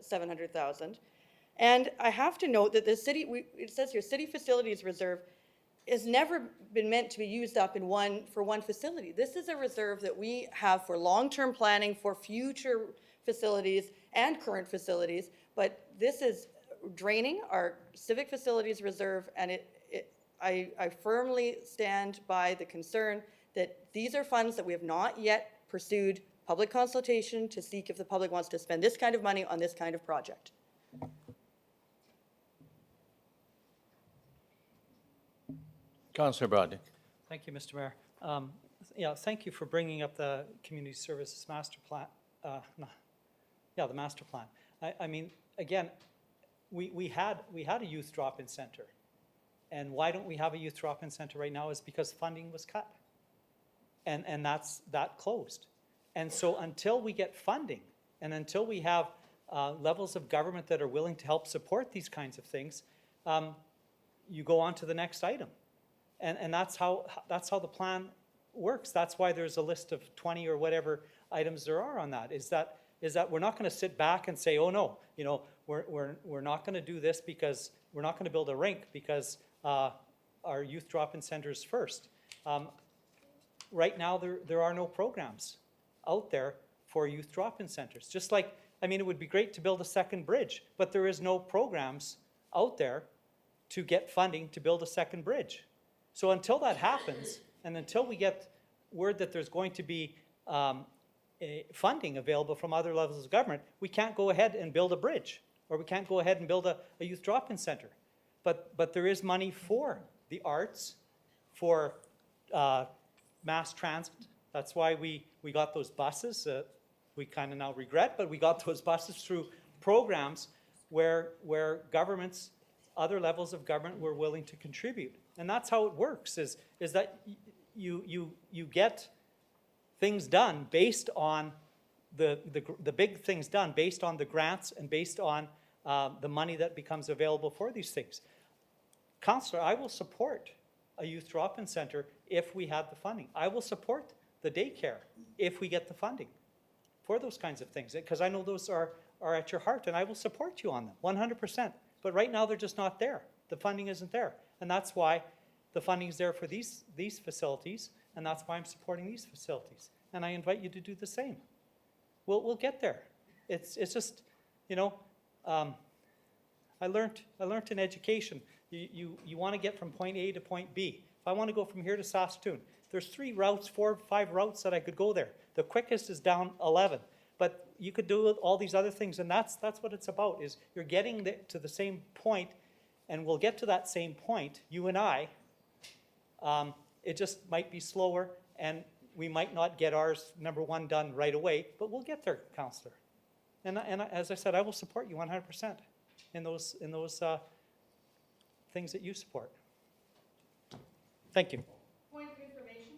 700,000. And I have to note that the city, it says here, city facilities reserve has never been meant to be used up for one facility. This is a reserve that we have for long-term planning for future facilities and current facilities, but this is draining our civic facilities reserve, and I firmly stand by the concern that these are funds that we have not yet pursued public consultation to seek if the public wants to spend this kind of money on this kind of project. Councillor Brodnick. Thank you, Mr. Mayor. Yeah, thank you for bringing up the community services master plan. The master plan. I mean, again, we had a youth drop-in center. And why don't we have a youth drop-in center right now is because funding was cut. And that closed. And so until we get funding and until we have levels of government that are willing to help support these kinds of things, you go on to the next item. And that's how the plan works. That's why there's a list of 20 or whatever items there are on that, is that we're not going to sit back and say, oh no, we're not going to do this because we're not going to build a rink because our youth drop-in centers first. Right now, there are no programs out there for youth drop-in centers. Just like, I mean, it would be great to build a second bridge, but there is no programs out there to get funding to build a second bridge. So until that happens, and until we get word that there's going to be funding available from other levels of government, we can't go ahead and build a bridge, or we can't go ahead and build a youth drop-in center. But there is money for the arts, for mass transit. That's why we got those buses. We kind of now regret, but we got those buses through programs where governments, other levels of government were willing to contribute. And that's how it works, is that you get things done based on the big things done based on the grants and based on the money that becomes available for these things. Councillor, I will support a youth drop-in center if we had the funding. I will support the daycare if we get the funding for those kinds of things, because I know those are at your heart, and I will support you on them 100%. But right now, they're just not there. The funding isn't there. And that's why the funding is there for these facilities, and that's why I'm supporting these facilities. And I invite you to do the same. We'll get there. It's just, I learned in education, you want to get from point A to point B. If I want to go from here to Saskatoon, there's 4 or 5 routes that I could go there. The quickest is down 11. But you could do all these other things, and that's what it's about, is you're getting to the same point, and we'll get to that same point, you and I. It just might be slower, and we might not get ours, number 1, done right away, but we'll get there, Councillor. And as I said, I will support you 100% in those things that you support. Thank you. Point of information,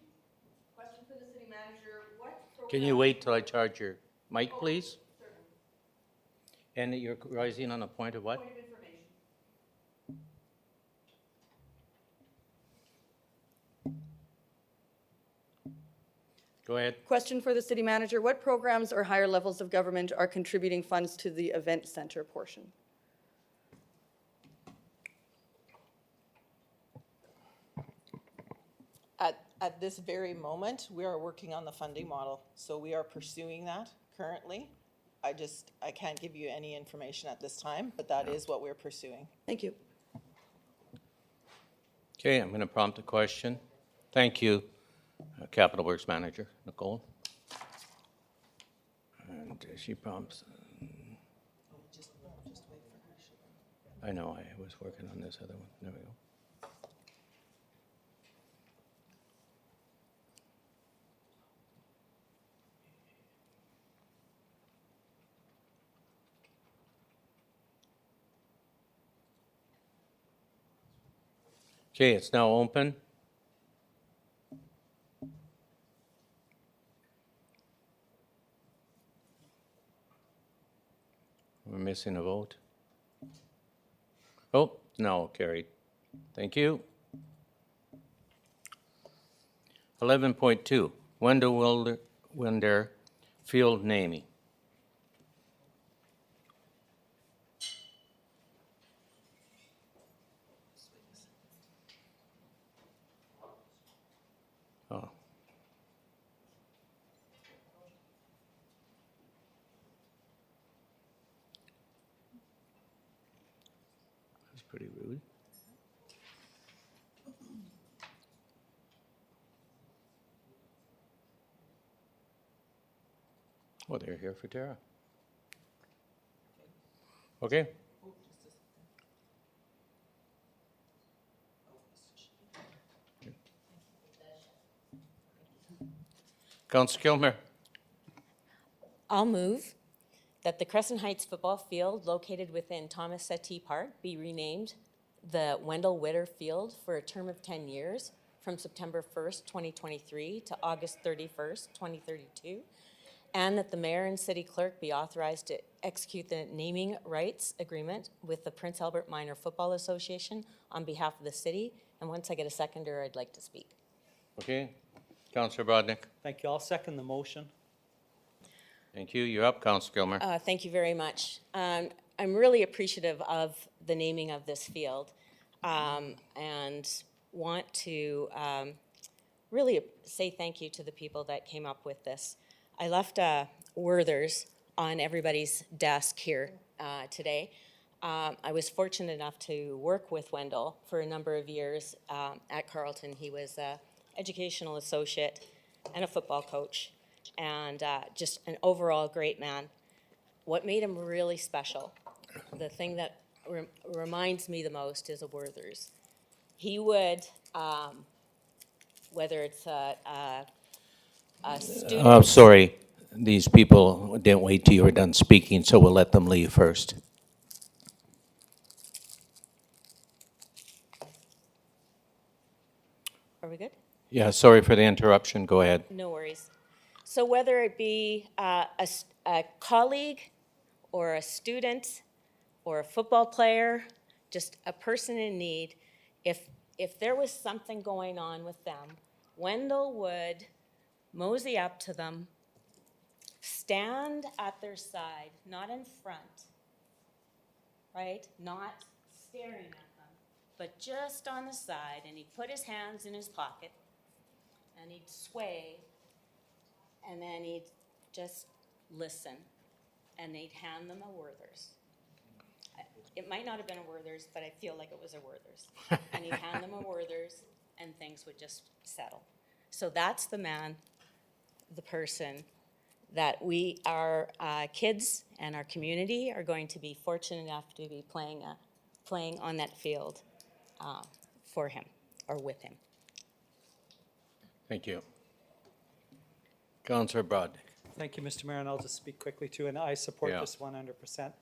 question for the city manager. Can you wait till I charge your mic, please? And you're rising on a point of what? Point of information. Go ahead. Question for the city manager. What programs or higher levels of government are contributing funds to the event center portion? At this very moment, we are working on the funding model, so we are pursuing that currently. I can't give you any information at this time, but that is what we're pursuing. Thank you. Okay, I'm going to prompt a question. Thank you, Capital Works Manager, Nicole. And she prompts. I know, I was working on this other one. There we go. Okay, it's now open. We're missing a vote. Oh, no, carried. Thank you. 11.2, Wendell Winder Field naming. Oh. That's pretty rude. Oh, they're here for Tara. Okay. Councillor Kilmer. I'll move that the Crescent Heights football field located within Thomas Settee Park be renamed the Wendell Witter Field for a term of 10 years from September 1st, 2023 to August 31st, 2032, and that the mayor and city clerk be authorized to execute the naming rights agreement with the Prince Albert Minor Football Association on behalf of the city. And once I get a seconder, I'd like to speak. Okay. Councillor Brodnick. Thank you. I'll second the motion. Thank you. You're up, Councillor Kilmer. Thank you very much. I'm really appreciative of the naming of this field and want to really say thank you to the people that came up with this. I left Werther's on everybody's desk here today. I was fortunate enough to work with Wendell for a number of years at Carleton. He was an educational associate and a football coach, and just an overall great man. What made him really special, the thing that reminds me the most is a Werther's. He would, whether it's a student. I'm sorry. These people didn't wait till you were done speaking, so we'll let them leave first. Are we good? Yeah, sorry for the interruption. Go ahead. No worries. So whether it be a colleague or a student or a football player, just a person in need, if there was something going on with them, Wendell would mosey up to them, stand at their side, not in front, right? Not staring at them, but just on the side, and he'd put his hands in his pocket, and he'd sway, and then he'd just listen, and they'd hand them a Werther's. It might not have been a Werther's, but I feel like it was a Werther's. And he'd hand them a Werther's, and things would just settle. So that's the man, the person that our kids and our community are going to be fortunate enough to be playing on that field for him or with him. Thank you. Councillor Brodnick. Thank you, Mr. Mayor, and I'll just speak quickly too, and I support Yeah. this 100%.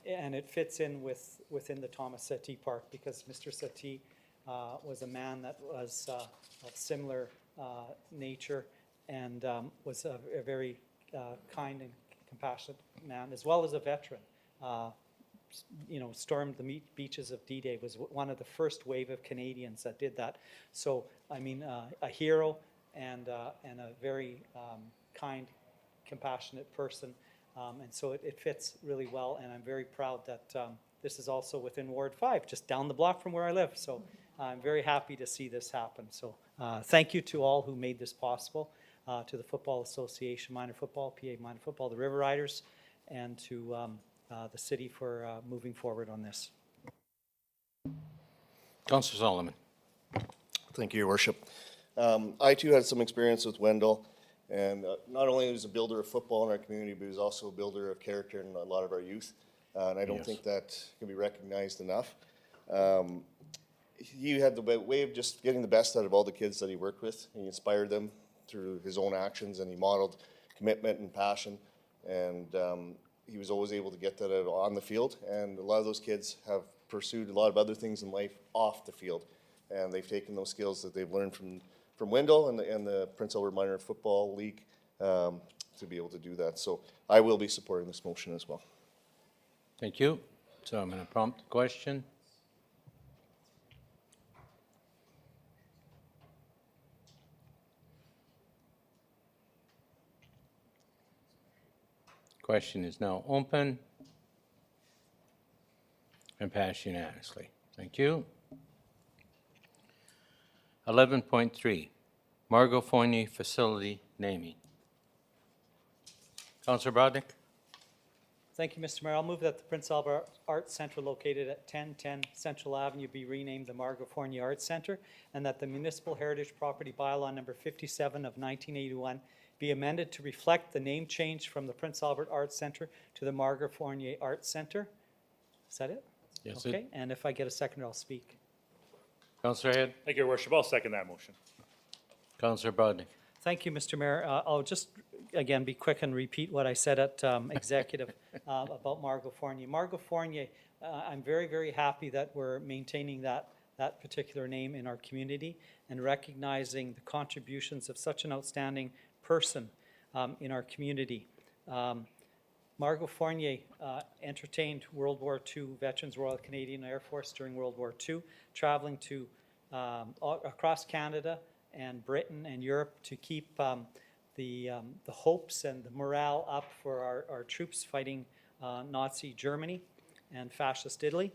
And it fits in within the Thomas Settee Park because Mr. Settee was a man that was of similar nature and was a very kind and compassionate man, as well as a veteran. Stormed the beaches of D-Day, was one of the first wave of Canadians that did that. So, I mean, a hero and a very kind, compassionate person. And so it fits really well, and I'm very proud that this is also within Ward 5, just down the block from where I live. So I'm very happy to see this happen. So thank you to all who made this possible, to the Football Association, Minor Football, PA Minor Football, the River Riders, and to the city for moving forward on this. Councillor Solomon. Thank you, Your Worship. I too had some experience with Wendell, and not only was he a builder of football in our community, but he was also a builder of character in a lot of our youth. And I don't Yes. think that can be recognized enough. He had the way of just getting the best out of all the kids that he worked with. He inspired them through his own actions, and he modeled commitment and passion. And he was always able to get that out on the field. And a lot of those kids have pursued a lot of other things in life off the field. And they've taken those skills that they've learned from Wendell and the Prince Albert Minor Football League to be able to do that. So I will be supporting this motion as well. Thank you. So I'm going to prompt the question. Question is now open and passed unanimously. Thank you. 11.3, Margot Fournier Facility Naming. Councillor Brodnick? Thank you, Mr. Mayor. I'll move that the Prince Albert Arts Centre located at 1010 Central Avenue be renamed the Margot Fournier Arts Centre, and that the Municipal Heritage Property Bylaw number 57 of 1981 be amended to reflect the name change from the Prince Albert Arts Centre to the Margot Fournier Arts Centre. Is that it? Yes, Okay, and if I get a second, I'll speak. Councillor Head? Thank you, Your Worship. I'll second that motion. Councillor Brodnick? Thank you, Mr. Mayor. I'll just, again, be quick and repeat what I said at executive about Margot Fournier. Margot Fournier, I'm very, very happy that we're maintaining that particular name in our community and recognizing the contributions of such an outstanding person in our community. Margot Fournier entertained World War II veterans, Royal Canadian Air Force during World War II, traveling to across Canada and Britain and Europe to keep the hopes and the morale up for our troops fighting Nazi Germany and fascist Italy.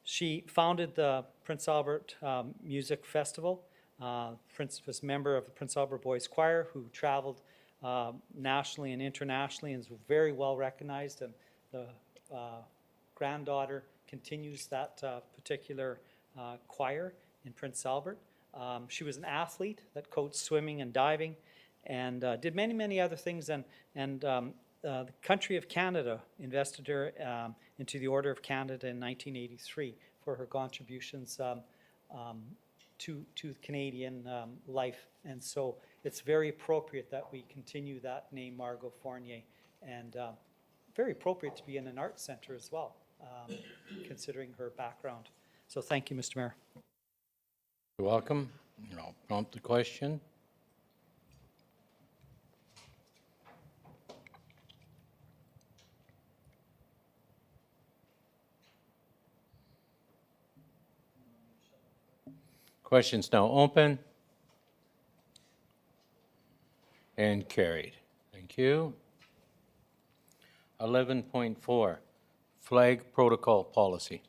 She founded the Prince Albert Music Festival. Prince was a member of the Prince Albert Boys Choir who traveled nationally and internationally and is very well recognized, and the granddaughter continues that particular choir in Prince Albert. She was an athlete that coached swimming and diving and did many, many other things, and the country of Canada invested her into the Order of Canada in 1983 for her contributions to Canadian life. And so it's very appropriate that we continue that name, Margot Fournier, and very appropriate to be in an arts centre as well, considering her background. So thank you, Mr. Mayor. You're welcome. I'll prompt the question. Question's now open and carried. Thank you. 11.4, Flag Protocol Policy.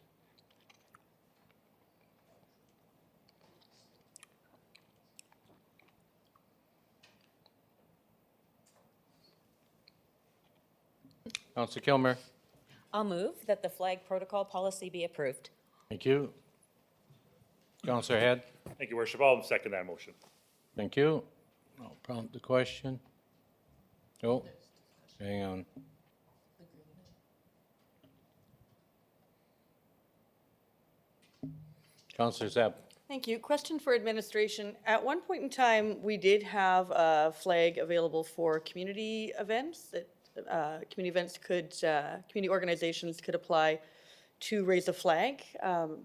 Councillor Kilmer? I'll move that the flag protocol policy be approved. Thank you. Councillor Head? Thank you, Your Worship. I'll second that motion. Thank you. I'll prompt the question. Oh, hang on. Councillor Sept? Thank you. Question for administration. At one point in time, we did have a flag available for community events that community organizations could apply to raise a flag.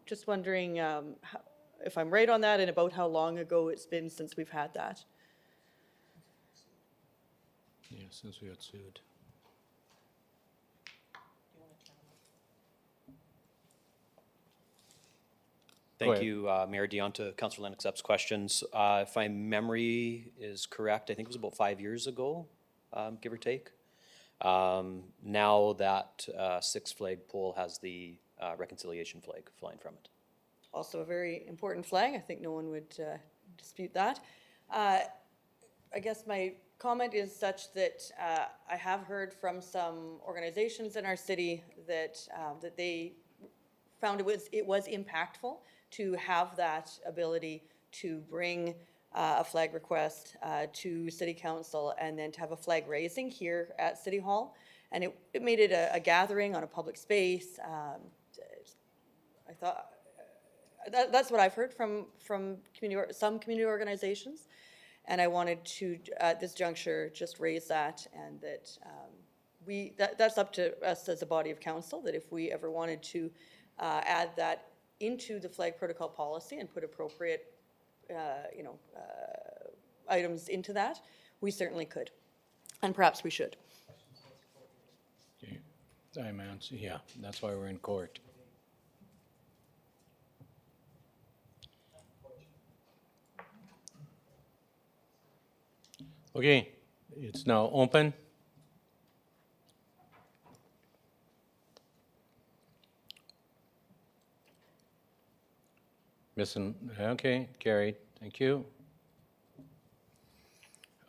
Just wondering if I'm right on that and about how long ago it's been since we've had that. Yeah, since we got sued. Thank you, Mayor Dion, to Councillor Lennox Epps' questions. If my memory is correct, I think it was about 5 years ago, give or take. Now that Six Flag pole has the reconciliation flag flying from it. also a very important flag. I think no one would dispute that. I guess my comment is such that I have heard from some organizations in our city that that they found it was impactful to have that ability to bring a flag request to City Council and then to have a flag raising here at City Hall. And it made it a gathering on a public space. I thought that's what I've heard from some community organizations. And I wanted to, at this juncture, just raise that, and that that's up to us as a body of council, that if we ever wanted to add that into the flag protocol policy and put appropriate, items into that, we certainly could, and perhaps we should. Okay. Time answer, yeah, that's why we're in court. Okay, it's now open. Missing, okay, carried, thank you.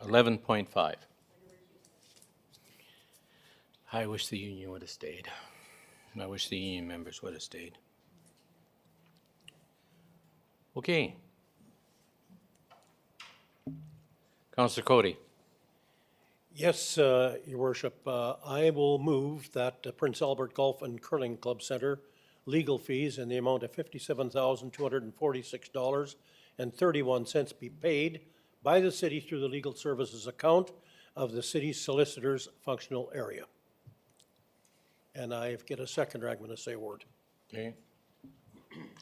11.5. I wish the union would have stayed. I wish the union members would have stayed. Okay. Councillor Cody. Yes, Your Worship, I will move that Prince Albert Golf and Curling Club Centre legal fees in the amount of $57,246.31 be paid by the city through the legal services account of the city's solicitor's functional area. And I get a seconder, I'm going to say a word. Okay.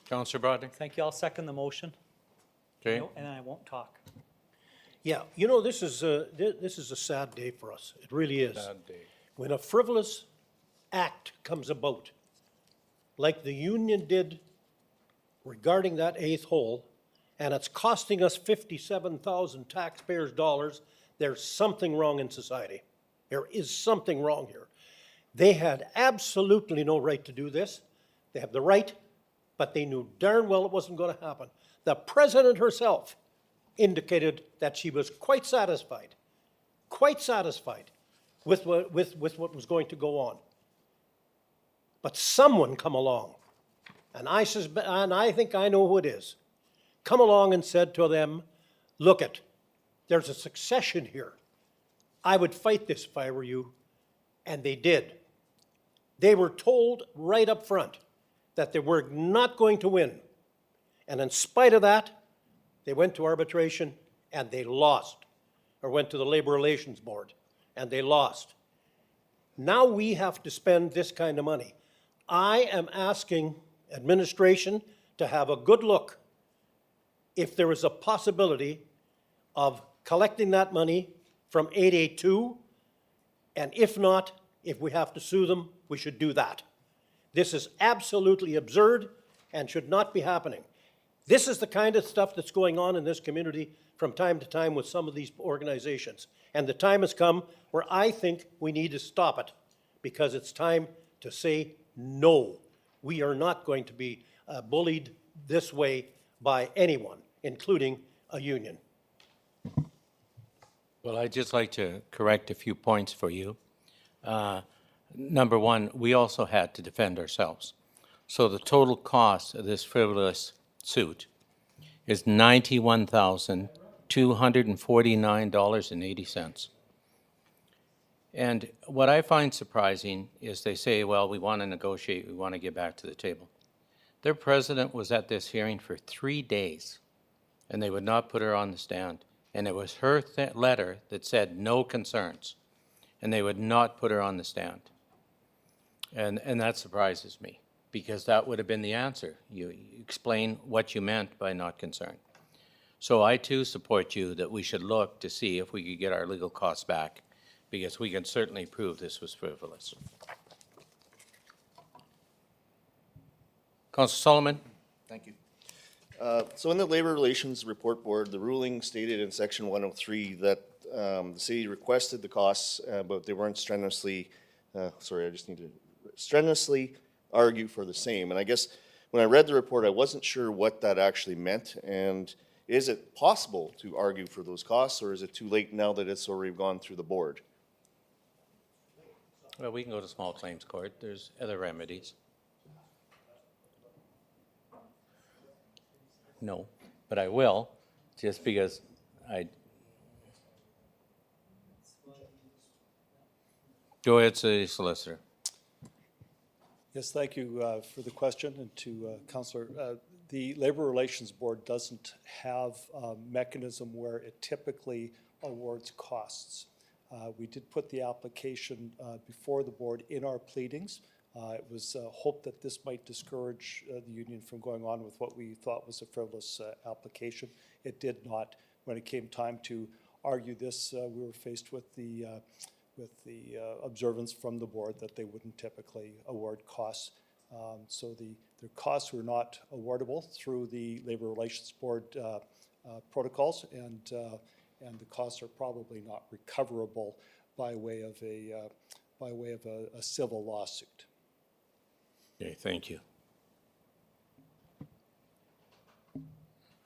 Councillor Broderick. Thank you. I'll second the motion. Okay. And I won't talk. Yeah, you know, this is a sad day for us. It really is. Sad day. When a frivolous act comes about, like the union did regarding that 8th hole, and it's costing us 57,000 taxpayers' dollars, there's something wrong in society. There is something wrong here. They had absolutely no right to do this. They have the right, but they knew darn well it wasn't going to happen. The president herself indicated that she was quite satisfied with what was going to go on. But someone come along, and I think I know who it is, come along and said to them, look it, there's a succession here. I would fight this if I were you, and they did. They were told right up front that they were not going to win. And in spite of that, they went to arbitration and they lost, or went to the Labor Relations Board and they lost. Now we have to spend this kind of money. I am asking administration to have a good look if there is a possibility of collecting that money from 882, and if not, if we have to sue them, we should do that. This is absolutely absurd and should not be happening. This is the kind of stuff that's going on in this community from time to time with some of these organizations. And the time has come where I think we need to stop it, because it's time to say no. We are not going to be bullied this way by anyone, including a union. Well, I'd just like to correct a few points for you. Number one, we also had to defend ourselves. So the total cost of this frivolous suit is $91,249.80. And what I find surprising is they say, well, we want to negotiate, we want to get back to the table. Their president was at this hearing for 3 days, and they would not put her on the stand. And it was her letter that said no concerns, and they would not put her on the stand. And that surprises me, because that would have been the answer. You explain what you meant by not concerned. So I too support you that we should look to see if we could get our legal costs back, because we can certainly prove this was frivolous. Councillor Solomon. Thank you. So in the Labor Relations Report Board, the ruling stated in Section 103 that the city requested the costs, but they weren't strenuously argue for the same. And I guess when I read the report, I wasn't sure what that actually meant, and is it possible to argue for those costs, or is it too late now that it's already gone through the board? Well, we can go to small claims court. There's other remedies. No, but I will, just because Go ahead, City Solicitor. Yes, thank you for the question, and to Councillor. The Labor Relations Board doesn't have a mechanism where it typically awards costs. We did put the application before the board in our pleadings. It was hoped that this might discourage the union from going on with what we thought was a frivolous application. It did not. When it came time to argue this, we were faced with the observance from the board that they wouldn't typically award costs. So the costs were not awardable through the Labor Relations Board protocols, and the costs are probably not recoverable by way of a civil lawsuit. Okay, thank you.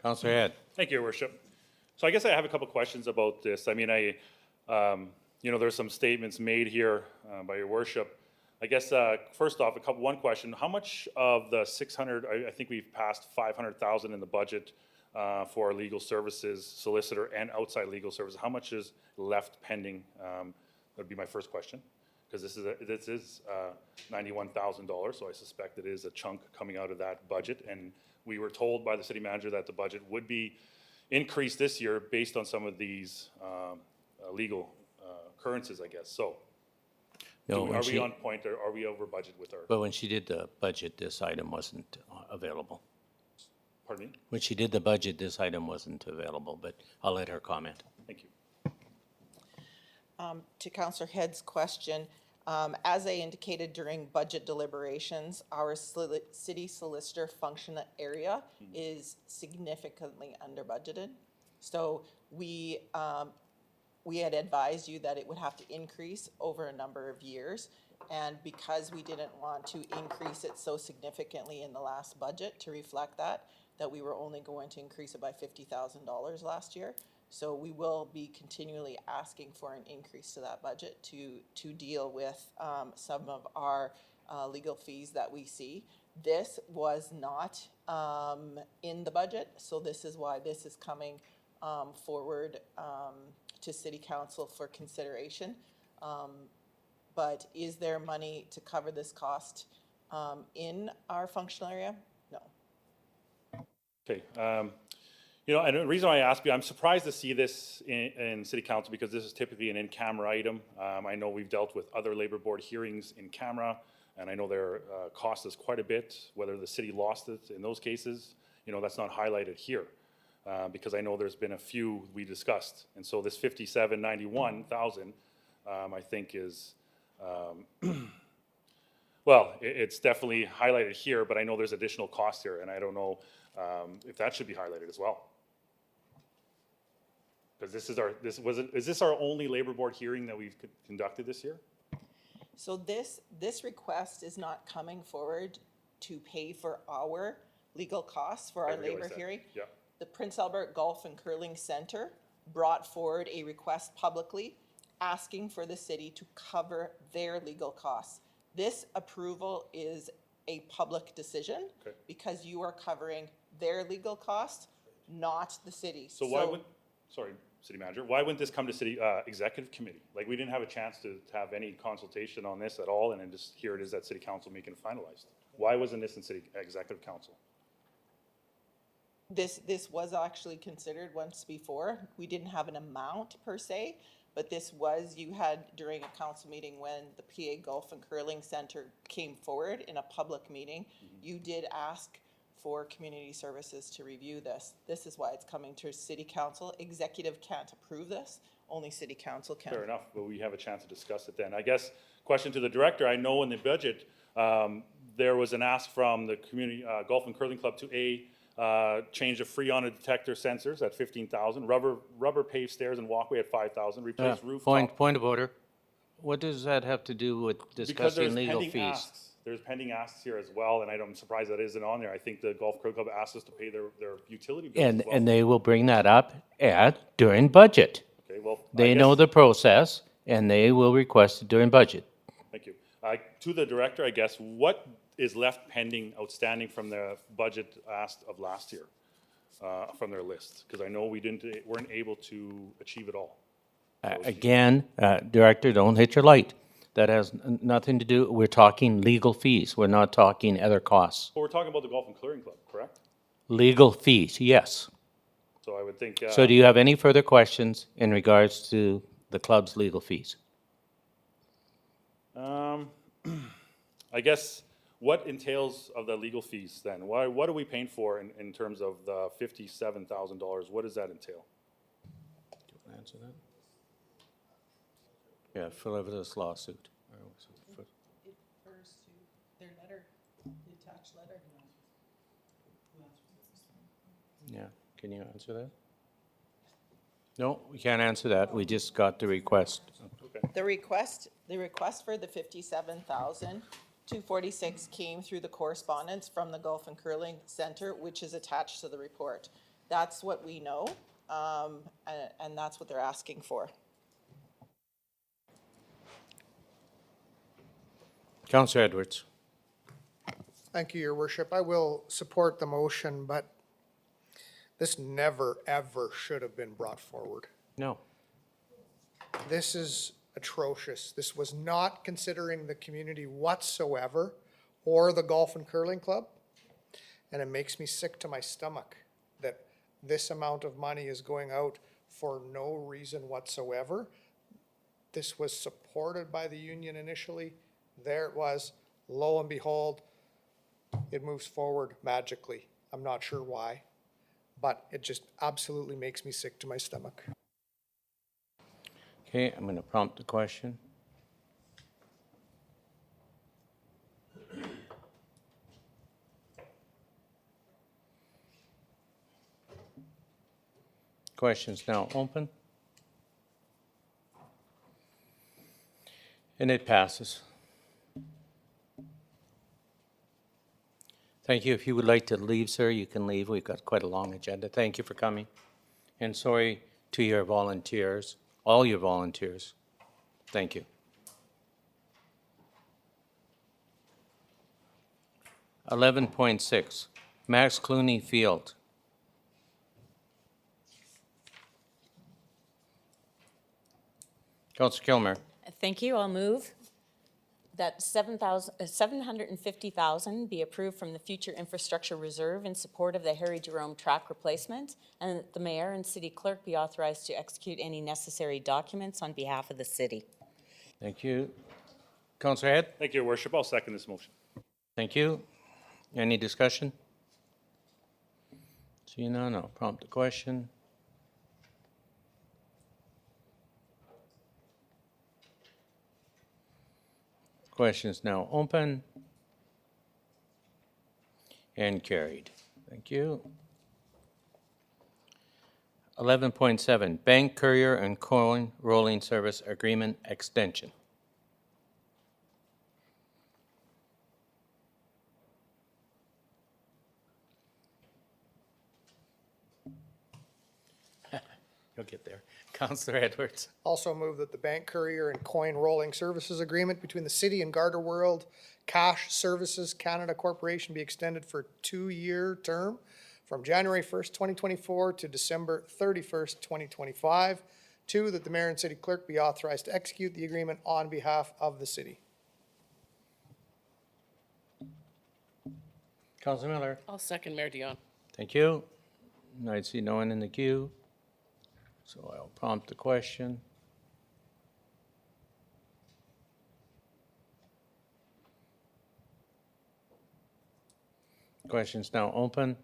Councillor Head. Thank you, Your Worship. So I guess I have a couple questions about this. I mean, you know, there's some statements made here by Your Worship. I guess first off, one question: how much of the 600? I think we've passed 500,000 in the budget for legal services, solicitor, and outside legal services. How much is left pending? That would be my first question, because this is $91,000, so I suspect it is a chunk coming out of that budget. And we were told by the city manager that the budget would be increased this year based on some of these legal occurrences, I guess. So, No, are we on point, or are we over budget with our? But when she did the budget, this item wasn't available. Pardon me? When she did the budget, this item wasn't available, but I'll let her comment. Thank you. To Councillor Head's question, as I indicated during budget deliberations, our city solicitor function area is significantly under budgeted. So we had advised you that it would have to increase over a number of years. And because we didn't want to increase it so significantly in the last budget to reflect that we were only going to increase it by $50,000 last year. So we will be continually asking for an increase to that budget to deal with some of our legal fees that we see. This was not in the budget, so this is why this is coming forward to City Council for consideration. But is there money to cover this cost in our functional area? No. Okay. You know, and the reason why I ask you, I'm surprised to see this in City Council, because this is typically an in-camera item. I know we've dealt with other Labor Board hearings in camera, and I know their cost us quite a bit, whether the city lost it in those cases. You know, that's not highlighted here, because I know there's been a few we discussed. And so this $57,91,000, I think is, well, it's definitely highlighted here, but I know there's additional costs here, and I don't know if that should be highlighted as well. Because is this our only Labor Board hearing that we've conducted this year? So this request is not coming forward to pay for our legal costs for our labor hearing. Yeah. The Prince Albert Golf and Curling Center brought forward a request publicly asking for the city to cover their legal costs. This approval is a public decision because you are covering their legal costs, not the city. So why would, sorry, City Manager, why wouldn't this come to City Executive Committee? Like, we didn't have a chance to have any consultation on this at all, and then just here it is at City Council making it finalized. Why wasn't this in City Executive Council? This was actually considered once before. We didn't have an amount per se, but this was, you had during a council meeting when the PA Golf and Curling Center came forward in a public meeting, you did ask for community services to review this. This is why it's coming to City Council. Executive can't approve this, only City Council can. Fair enough, but we have a chance to discuss it then. I guess, question to the director, I know in the budget, there was an ask from the Community Golf and Curling Club to change the Freon detector sensors at $15,000, rubber paved stairs and walkway at $5,000, replace rooftop. Point of order. What does that have to do with discussing legal fees? Asks. there's pending asks here as well, and I'm surprised that isn't on there. I think the Golf Curling Club asked us to pay their utility bills as well. And they will bring that up during budget. Okay, well, They know the process, and they will request it during budget. Thank you. To the director, I guess, what is left pending outstanding from the budget asked of last year, from their list? Because I know weren't able to achieve it all. Again, Director, don't hit your light. That has nothing to do, we're talking legal fees. We're not talking other costs. But we're talking about the Golf and Clearing Club, correct? Legal fees, yes. So I would think. So do you have any further questions in regards to the club's legal fees? I guess, what entails of the legal fees then? What are we paying for in terms of the $57,000? What does that entail? Do you want to answer that? Yeah, for this lawsuit. It refers to their letter, the attached letter. Yeah, can you answer that? No, we can't answer that. We just got the request. The request for the 57,246 came through the correspondence from the Golf and Curling Center, which is attached to the report. That's what we know, and that's what they're asking for. Councillor Edwards. Thank you, Your Worship. I will support the motion, but this never, ever should have been brought forward. No. This is atrocious. This was not considering the community whatsoever or the Golf and Curling Club. And it makes me sick to my stomach that this amount of money is going out for no reason whatsoever. This was supported by the union initially. There it was. Lo and behold, it moves forward magically. I'm not sure why, but it just absolutely makes me sick to my stomach. Okay, I'm going to prompt the question. Question's now open. And it passes. Thank you. If you would like to leave, sir, you can leave. We've got quite a long agenda. Thank you for coming. And sorry to your volunteers, all your volunteers. Thank you. 11.6, Max Clooney Field. Councillor Kilmer. Thank you. I'll move that $750,000 be approved from the Future Infrastructure Reserve in support of the Harry Jerome track replacement, and that the mayor and city clerk be authorized to execute any necessary documents on behalf of the city. Thank you. Councillor Head. Thank you, Your Worship. I'll second this motion. Thank you. Any discussion? See none, I'll prompt the question. Question is now open and carried. Thank you. 11.7, Bank Courier and Coin Rolling Service Agreement Extension. You'll get there. Councillor Edwards. Also move that the Bank Courier and Coin Rolling Services Agreement between the city and Garter World Cash Services Canada Corporation be extended for a 2-year term from January 1st, 2024 to December 31st, 2025. 2, that the mayor and city clerk be authorized to execute the agreement on behalf of the city. Councillor Miller. I'll second Mayor Dion. Thank you. I see no one in the queue, so I'll prompt the question. Question's now open.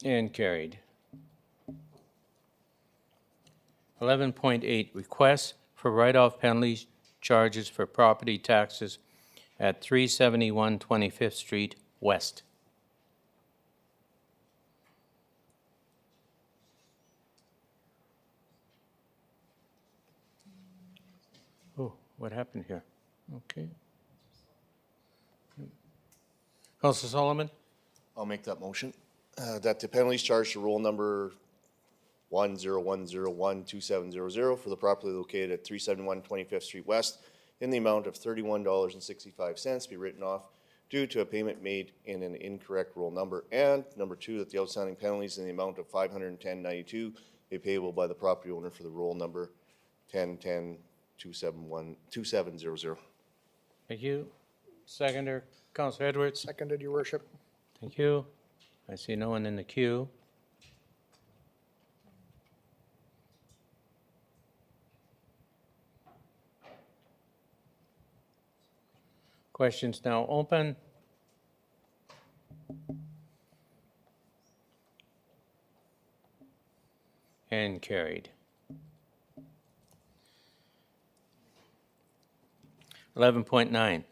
And carried. 11.8, requests for write-off penalties charges for property taxes at 371 25th Street West. What happened here? Okay. Councilor Solomon? I'll make that motion. That the penalties charged to roll number 101012700 for the property located at 371 25th Street West in the amount of $31.65 be written off due to a payment made in an incorrect roll number. And number 2, that the outstanding penalties in the amount of $510.92 be payable by the property owner for the roll number 10102700. Thank you. Seconder, Councilor Edwards? Seconded, your worship. Thank you. I see no one in the queue. Questions now open. And carried. 11.9,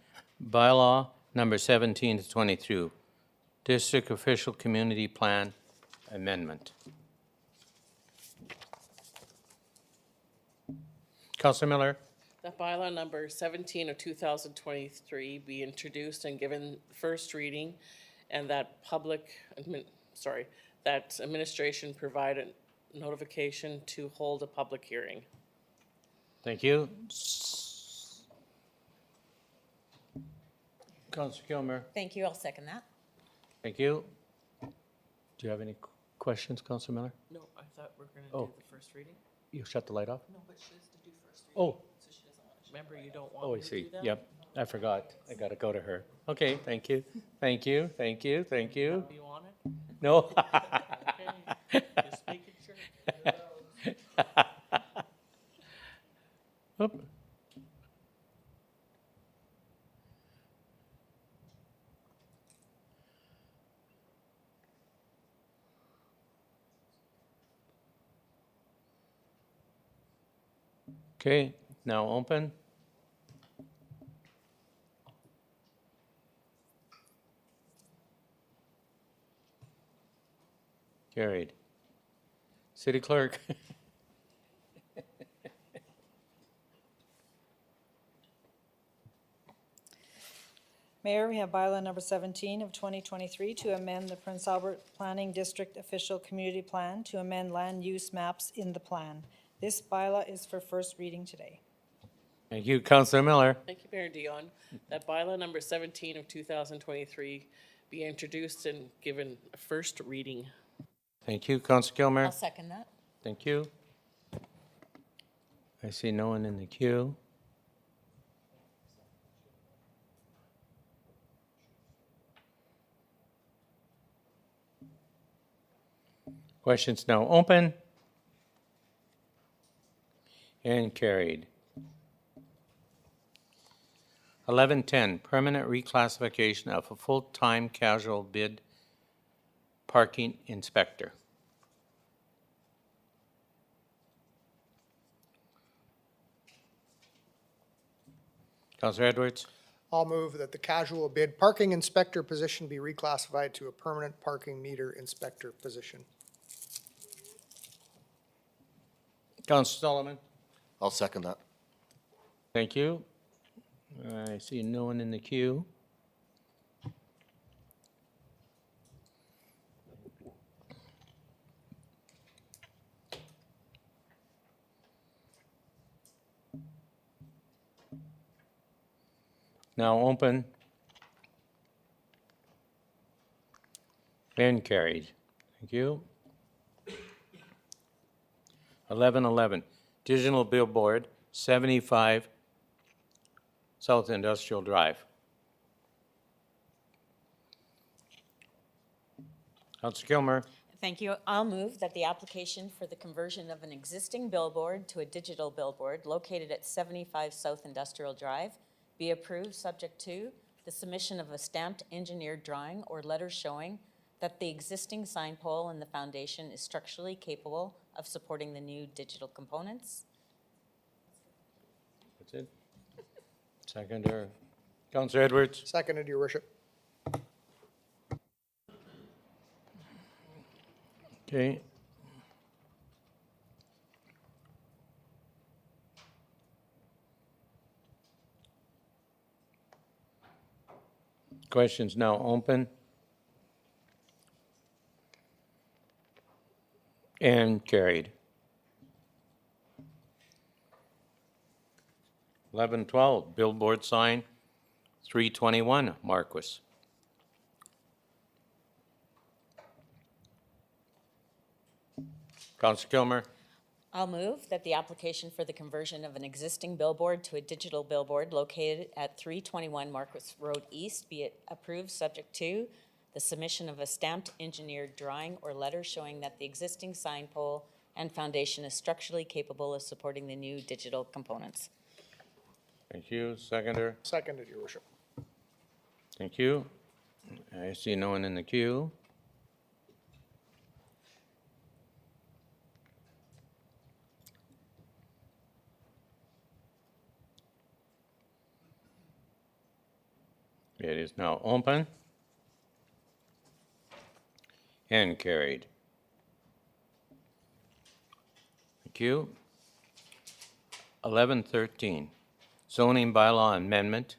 bylaw number 17 to 22, district official community plan amendment. Councilor Miller? That bylaw number 17 of 2023 be introduced and given first reading, and that that administration provide a notification to hold a public hearing. Thank you. Councilor Kilmer? Thank you, I'll second that. Thank you. Do you have any questions, Councilor Miller? No, I thought we were going to Oh. do the first reading. You shut the light off? No, but she has to do first reading. Oh. So she doesn't want, remember, you don't want Oh, I me to see. do that? Yep, I forgot. I gotta go to her. Okay, thank you. Thank you, thank you, thank you. Do you want it? No? Okay, just making sure. Oop. Okay, now open. Carried. City Clerk? Mayor, we have bylaw number 17 of 2023 to amend the Prince Albert Planning District Official Community Plan to amend land use maps in the plan. This bylaw is for first reading today. Thank you, Councilor Miller. Thank you, Mayor Dion. That bylaw number 17 of 2023 be introduced and given a first reading. Thank you, Councilor Kilmer. I'll second that. Thank you. I see no one in the queue. Questions now open. And carried. 11.10, permanent reclassification of a full-time casual bid parking inspector. Councilor Edwards? I'll move that the casual bid parking inspector position be reclassified to a permanent parking meter inspector position. Councilor Solomon? I'll second that. Thank you. I see no one in the queue. Now open. And carried. Thank you. 11.11, digital billboard, 75 South Industrial Drive. Councilor Kilmer? Thank you. I'll move that the application for the conversion of an existing billboard to a digital billboard located at 75 South Industrial Drive be approved, subject to the submission of a stamped engineered drawing or letter showing that the existing sign pole and the foundation is structurally capable of supporting the new digital components. That's it. Seconder, Councilor Edwards? Seconded, your worship. Okay. Question's now open. And carried. 1112, billboard sign, 321 Marquis. Councillor Kilmer. I'll move that the application for the conversion of an existing billboard to a digital billboard located at 321 Marquis Road East be it approved, subject to the submission of a stamped engineered drawing or letter showing that the existing sign pole and foundation is structurally capable of supporting the new digital components. Thank you. Seconder. Seconded, your worship. Thank you. I see no one in the queue. It is now open and carried. Thank you. 1113, zoning bylaw amendment.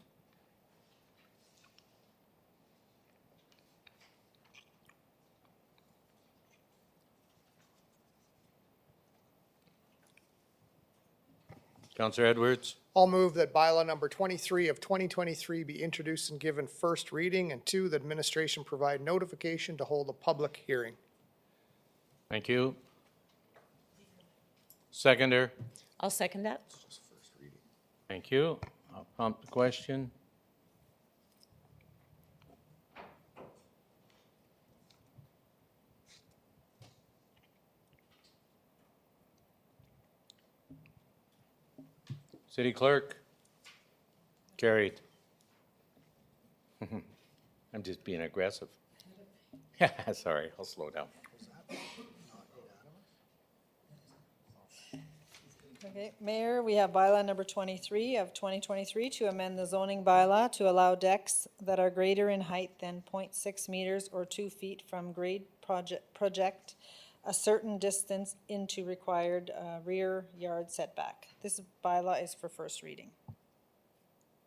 Councillor Edwards. I'll move that bylaw number 23 of 2023 be introduced and given first reading, and two, that administration provide notification to hold a public hearing. Thank you. Seconder. I'll second that. Thank you. I'll prompt the question. City Clerk. Carried. I'm just being aggressive. Sorry, I'll slow down. Okay, Mayor, we have bylaw number 23 of 2023 to amend the zoning bylaw to allow decks that are greater in height than 0.6 meters or 2 feet from grade project a certain distance into required rear yard setback. This bylaw is for first reading.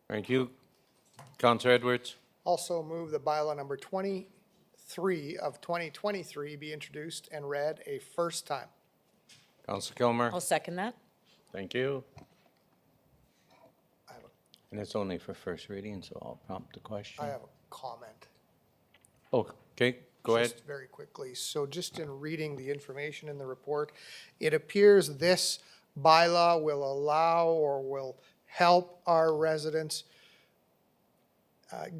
Thank you. Councillor Edwards. Also move that bylaw number 23 of 2023 be introduced and read a first time. Councillor Kilmer. I'll second that. Thank you. And it's only for first reading, so I'll prompt the question. I have a comment. Oh, okay, go ahead. Just very quickly. So just in reading the information in the report, it appears this bylaw will allow or will help our residents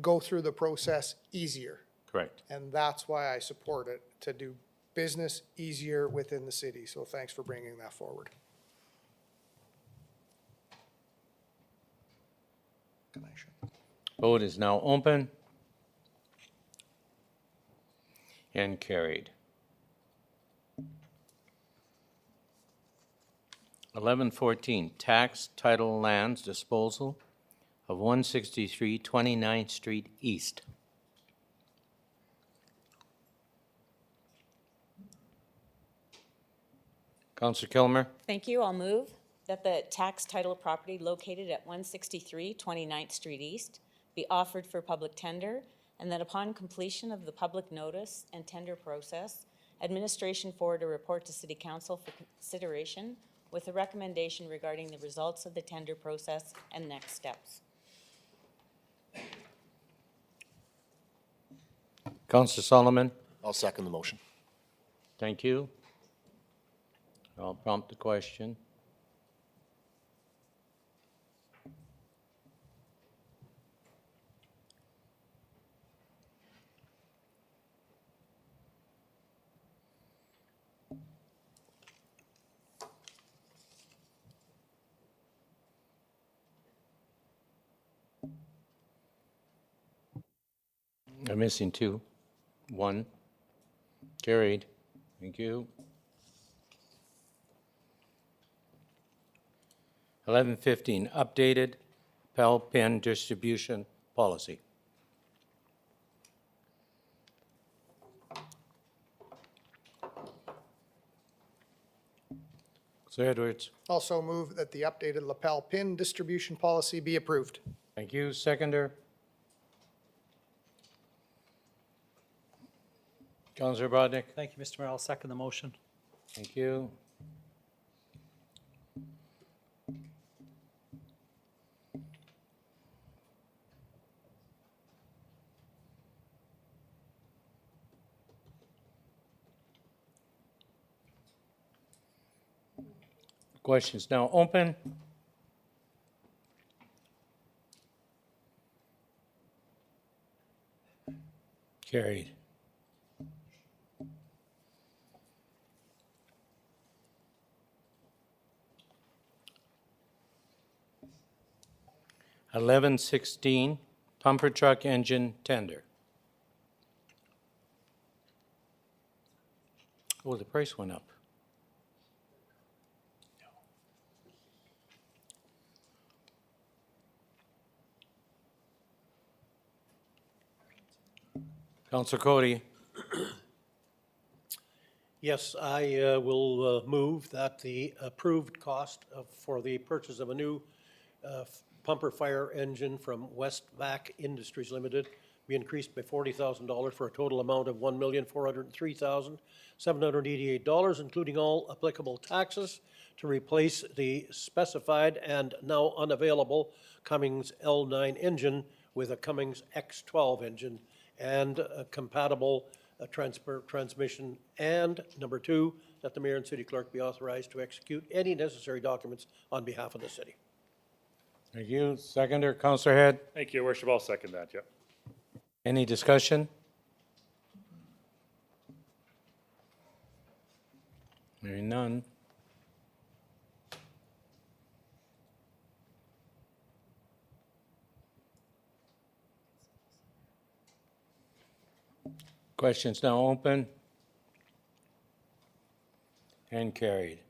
go through the process easier. Correct. And that's why I support it, to do business easier within the city. So thanks for bringing that forward. Vote is now open and carried. 1114, tax title lands disposal of 163 29th Street East. Councillor Kilmer. Thank you. I'll move that the tax title property located at 163 29th Street East be offered for public tender, and that upon completion of the public notice and tender process, administration forward a report to City Council for consideration with a recommendation regarding the results of the tender process and next steps. Councillor Solomon. I'll second the motion. Thank you. I'll prompt the question. I'm missing two. One. Carried. Thank you. 1115, updated PEL pen distribution policy. Sir Edwards. Also move that the updated lapel pin distribution policy be approved. Thank you. Seconder. Councillor Bodnar. Thank you, Mr. Mayor. I'll second the motion. Thank you. Question is now open. Carried. $11.16, pumper truck engine tender. Oh, the price went up. Councillor Cody. Yes, I will move that the approved cost for the purchase of a new pumper fire engine from West Vac Industries Limited be increased by $40,000 for a total amount of $1,403,788, including all applicable taxes, to replace the specified and now unavailable Cummins L9 engine with a Cummins X12 engine and a compatible transmission. And number two, that the mayor and city clerk be authorized to execute any necessary documents on behalf of the city. Thank you. Seconder, Councillor Head. Thank you, Your Worship. I'll second that, yeah. Any discussion? Hearing none. Questions now open and carried.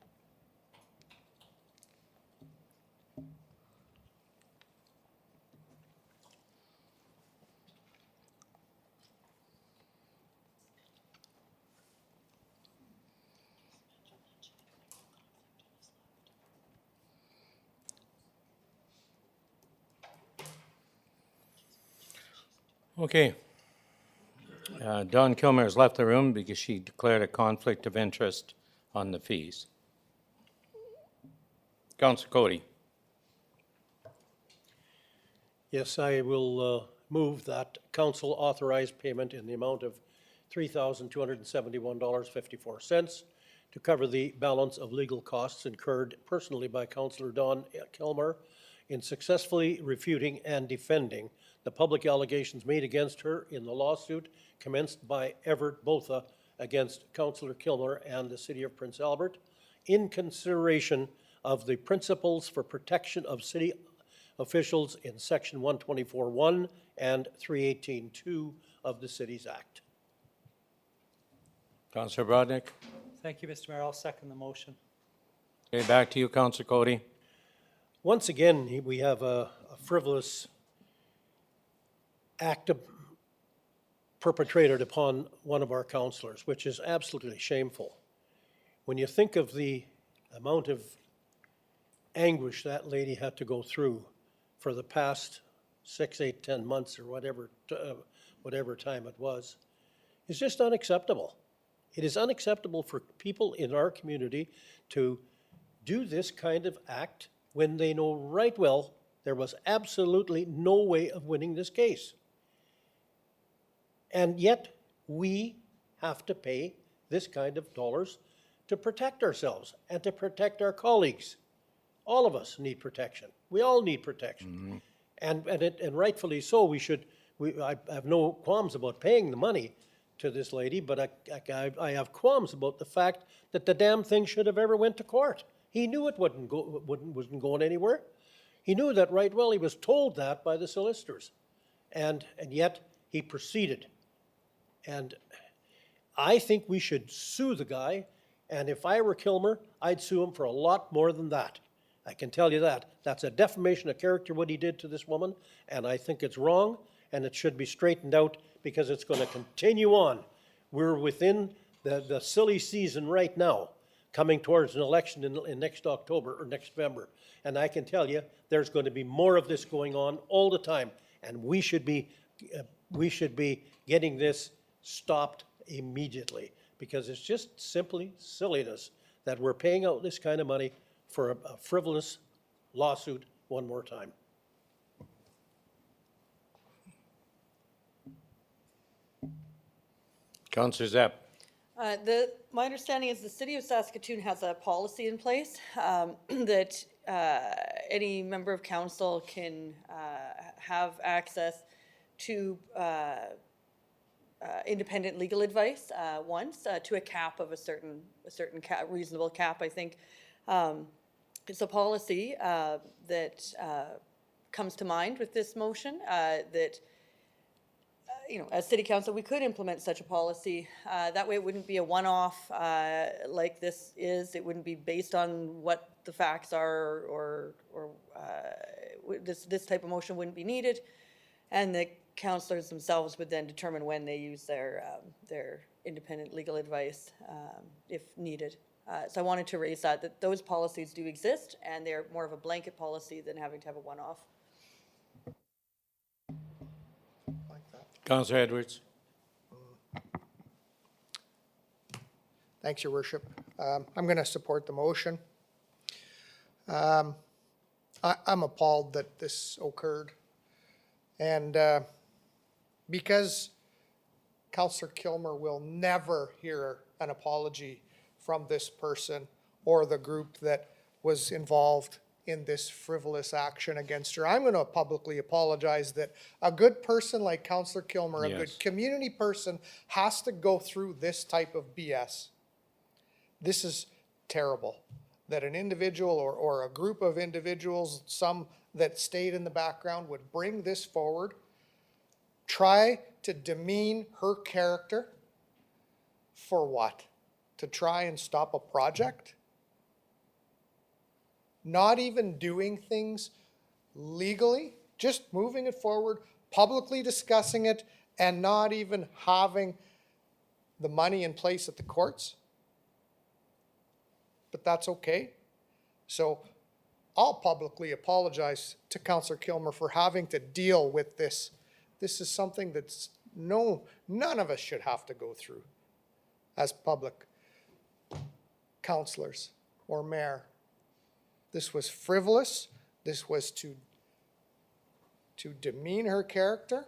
Okay. Dawn Kilmer has left the room because she declared a conflict of interest on the fees. Councillor Cody. Yes, I will move that council authorize payment in the amount of $3,271.54 to cover the balance of legal costs incurred personally by Councillor Dawn Kilmer in successfully refuting and defending the public allegations made against her in the lawsuit commenced by Everett Botha against Councillor Kilmer and the City of Prince Albert in consideration of the principles for protection of city officials in Section 124.1 and 318.2 of the Cities Act. Councillor Brodnick. Thank you, Mr. Mayor. I'll second the motion. Okay, back to you, Councillor Cody. Once again, we have a frivolous act perpetrated upon one of our councillors, which is absolutely shameful. When you think of the amount of anguish that lady had to go through for the past 6, 8, 10 months or whatever time it was, it's just unacceptable. It is unacceptable for people in our community to do this kind of act when they know right well there was absolutely no way of winning this case. And yet, we have to pay this kind of dollars to protect ourselves and to protect our colleagues. All of us need protection. We all need protection. Mm-hmm. And rightfully so, I have no qualms about paying the money to this lady, but I have qualms about the fact that the damn thing should have ever went to court. He knew it wasn't going anywhere. He knew that right well. He was told that by the solicitors. And yet, he proceeded. And I think we should sue the guy, and if I were Kilmer, I'd sue him for a lot more than that. I can tell you that. That's a defamation of character, what he did to this woman, and I think it's wrong, and it should be straightened out because it's going to continue on. We're within the silly season right now, coming towards an election in next October or next November, and I can tell you there's going to be more of this going on all the time, and we should be getting this stopped immediately, because it's just simply silliness that we're paying out this kind of money for a frivolous lawsuit one more time. Councillor Zepp. My understanding is the city of Saskatoon has a policy in place that any member of council can have access to independent legal advice once to a cap of a certain reasonable cap, I think. It's a policy that comes to mind with this motion that you know, as city council, we could implement such a policy. That way it wouldn't be a one-off like this is. It wouldn't be based on what the facts are, or this type of motion wouldn't be needed. And the councillors themselves would then determine when they use their independent legal advice if needed. So I wanted to raise that those policies do exist, and they're more of a blanket policy than having to have a one-off. Councillor Edwards. Thanks, Your Worship. I'm going to support the motion. I'm appalled that this occurred. And because Councillor Kilmer will never hear an apology from this person or the group that was involved in this frivolous action against her, I'm going to publicly apologize that a good person like Councillor Kilmer, a good community person, has to go through this type of BS. This is terrible, that an individual or a group of individuals, some that stayed in the background, would bring this forward, try to demean her character. For what? To try and stop a project? Not even doing things legally, just moving it forward, publicly discussing it, and not even having the money in place at the courts. But that's okay. So I'll publicly apologize to Councillor Kilmer for having to deal with this. This is something that's none of us should have to go through as public councillors or mayor. This was frivolous. This was to demean her character,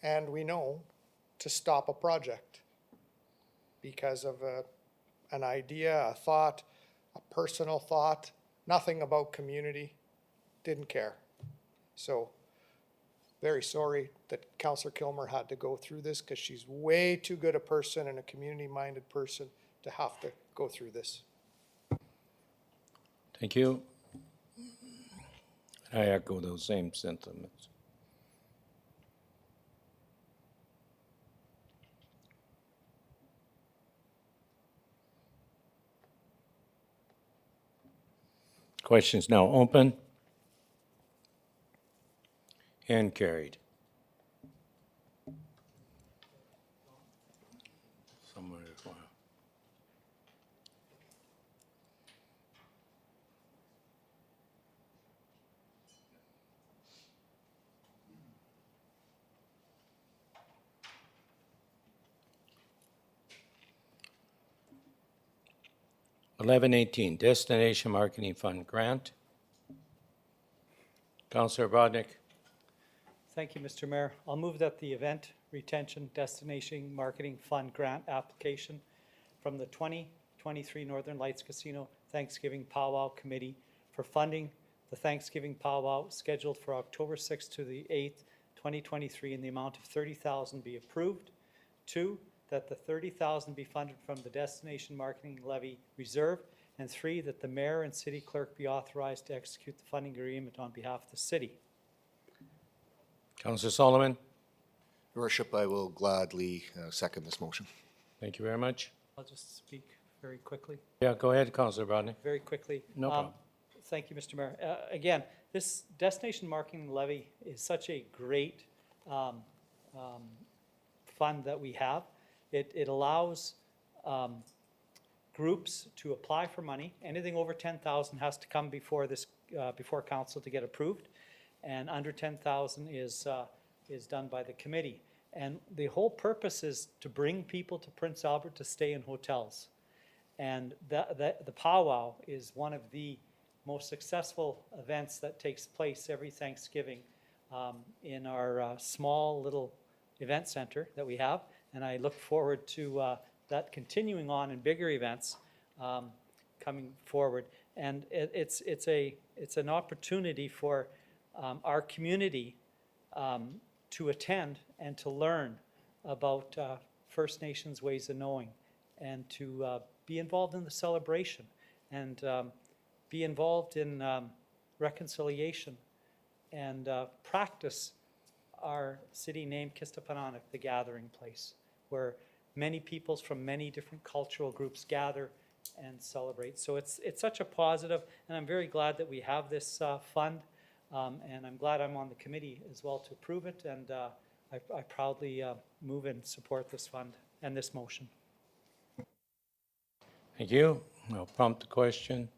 and we know to stop a project because of an idea, a thought, a personal thought, nothing about community, didn't care. So very sorry that Councillor Kilmer had to go through this, because she's way too good a person and a community-minded person to have to go through this. Thank you. I echo those same sentiments. Questions now open and carried. Somewhere as well. $11.18 Destination Marketing Fund Grant. Councillor Bodnick. Thank you, Mr. Mayor. I'll move that the Event Retention Destination Marketing Fund Grant application from the 2023 Northern Lights Casino Thanksgiving Powwow Committee for funding the Thanksgiving Powwow scheduled for October 6th to the 8th, 2023 in the amount of $30,000 be approved. 2, that the $30,000 be funded from the Destination Marketing Levy Reserve. And 3, that the mayor and city clerk be authorized to execute the funding agreement on behalf of the city. Councillor Solomon. Your Worship, I will gladly second this motion. Thank you very much. I'll just speak very quickly. Yeah, go ahead, Councillor Bodnick. Very quickly. No problem. Thank you, Mr. Mayor. Again, this Destination Marketing Levy is such a great fund that we have. It allows groups to apply for money. Anything over $10,000 has to come before this before council to get approved, and under $10,000 is done by the committee. And the whole purpose is to bring people to Prince Albert to stay in hotels. And the powwow is one of the most successful events that takes place every Thanksgiving in our small little event center that we have. And I look forward to that continuing on in bigger events coming forward. And it's an opportunity for our community to attend and to learn about First Nations ways of knowing, and to be involved in the celebration, and be involved in reconciliation, and practice our city name, Kistapanonic, the gathering place, where many peoples from many different cultural groups gather and celebrate. So it's such a positive, and I'm very glad that we have this fund, and I'm glad I'm on the committee as well to approve it, and I proudly move and support this fund and this motion. Thank you. I'll prompt the question.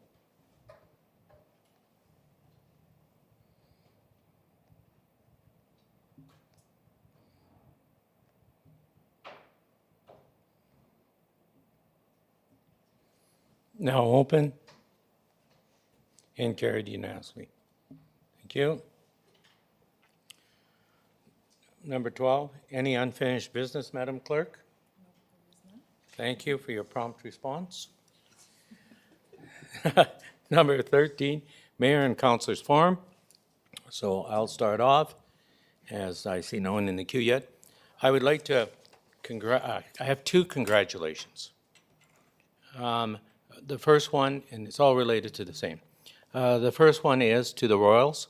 Now open and carried unanimously. Thank you. Number 12, any unfinished business, Madam Clerk? Thank you for your prompt response. Number 13, Mayor and Councilors Forum. So I'll start off, as I see no one in the queue yet. I would like to I have two congratulations. The first one, and it's all related to the same. The first one is to the Royals.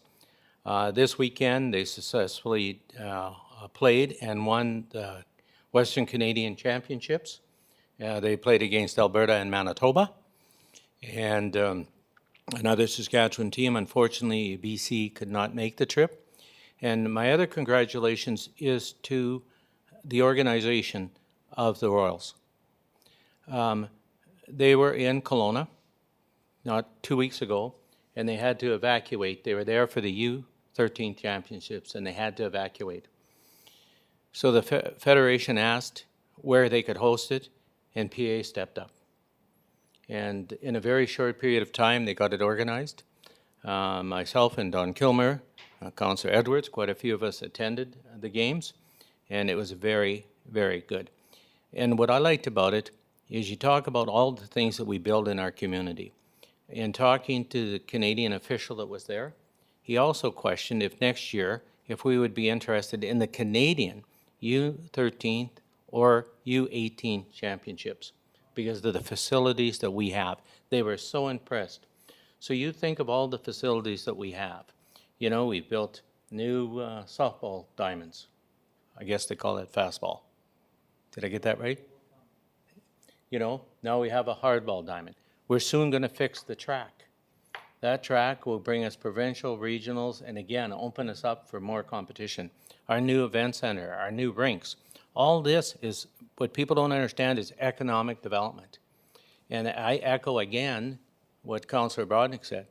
This weekend, they successfully played and won the Western Canadian Championships. They played against Alberta and Manitoba. And another Saskatchewan team, unfortunately, BC could not make the trip. And my other congratulations is to the organization of the Royals. They were in Kelowna not 2 weeks ago, and they had to evacuate. They were there for the U13 championships, and they had to evacuate. So the Federation asked where they could host it, and PA stepped up. And in a very short period of time, they got it organized. Myself and Don Kilmer, Councillor Edwards, quite a few of us attended the games, and it was very, very good. And what I liked about it is you talk about all the things that we build in our community. In talking to the Canadian official that was there, he also questioned if next year, if we would be interested in the Canadian U13 or U18 championships because of the facilities that we have. They were so impressed. So you think of all the facilities that we have. You know, we've built new softball diamonds. I guess they call it fastball. Did I get that right? You know, now we have a hardball diamond. We're soon going to fix the track. That track will bring us provincial, regionals, and again, open us up for more competition. Our new event center, our new rinks. All this is, what people don't understand is economic development. And I echo again what Councillor Brodnick said.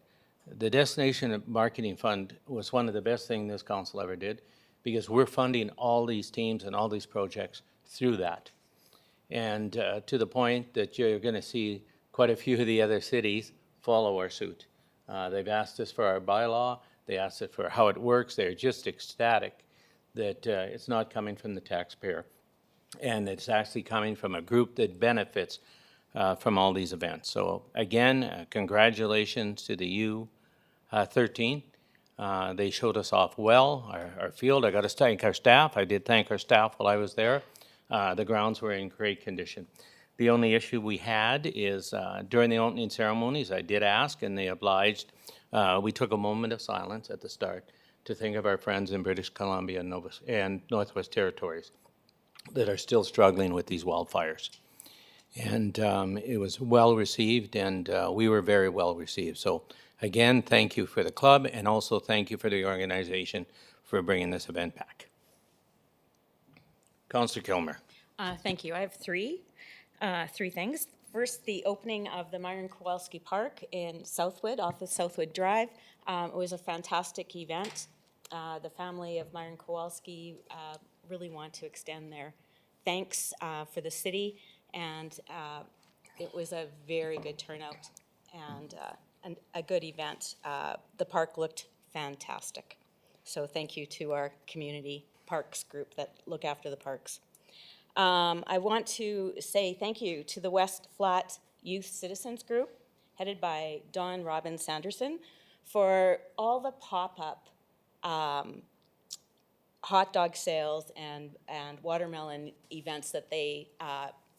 The Destination Marketing Fund was one of the best things this council ever did because we're funding all these teams and all these projects through that. And to the point that you're going to see quite a few of the other cities follow our suit. They've asked us for our bylaw. They asked us for how it works. They're just ecstatic that it's not coming from the taxpayer. And it's actually coming from a group that benefits from all these events. So again, congratulations to the U13. They showed us off well, our field. I got to thank our staff. I did thank our staff while I was there. The grounds were in great condition. The only issue we had is during the opening ceremonies, I did ask and they obliged. We took a moment of silence at the start to think of our friends in British Columbia and Northwest Territories that are still struggling with these wildfires. And it was well received, and we were very well received. So again, thank you for the club, and also thank you for the organization for bringing this event back. Councillor Kilmer. Thank you. I have three things. First, the opening of the Myron Kowalski Park in Southwood, off of Southwood Drive. It was a fantastic event. The family of Myron Kowalski really want to extend their thanks for the city, and it was a very good turnout and a good event. The park looked fantastic. So thank you to our community parks group that look after the parks. I want to say thank you to the West Flat Youth Citizens Group, headed by Don Robbins Sanderson, for all the pop-up hot dog sales and watermelon events that they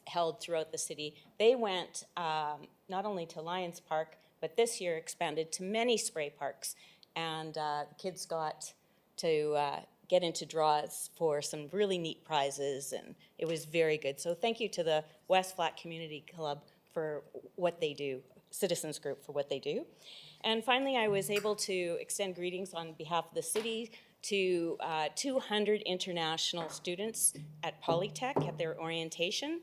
held throughout the city. They went not only to Lions Park, but this year expanded to many spray parks. And kids got to get into draws for some really neat prizes, and it was very good. So thank you to the West Flat Community Club for what they do, Citizens Group for what they do. And finally, I was able to extend greetings on behalf of the city to 200 international students at Polytech at their orientation.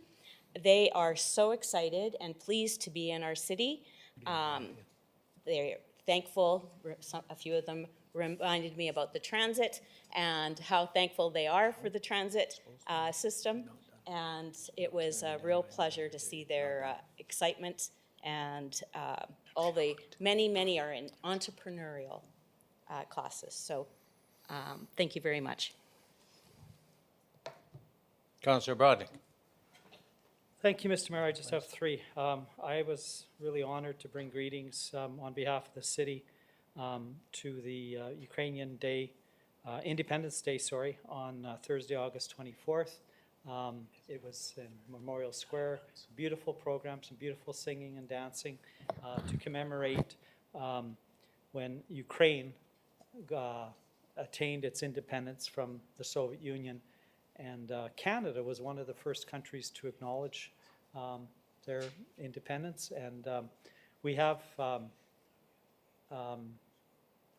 They are so excited and pleased to be in our city. They're thankful. A few of them reminded me about the transit and how thankful they are for the transit system. And it was a real pleasure to see their excitement, and all the many are in entrepreneurial classes. So thank you very much. Councillor Broderick. Thank you, Mr. Mayor. I just have three. I was really honored to bring greetings on behalf of the city to the Ukrainian Day, Independence Day, on Thursday, August 24th. It was in Memorial Square, beautiful program, some beautiful singing and dancing to commemorate when Ukraine attained its independence from the Soviet Union. And Canada was one of the first countries to acknowledge their independence. And we have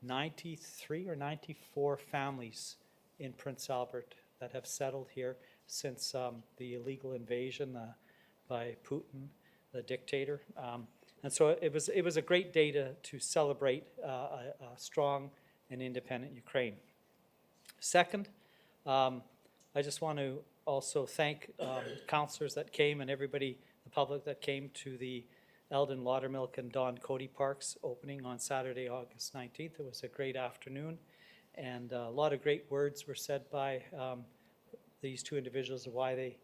93 or 94 families in Prince Albert that have settled here since the illegal invasion by Putin, the dictator. And so it was a great day to celebrate a strong and independent Ukraine. Second, I just want to also thank councillors that came and everybody, the public that came to the Eldon, Laudermilk, and Don Cody Parks opening on Saturday, August 19th. It was a great afternoon, and a lot of great words were said by these two individuals of why they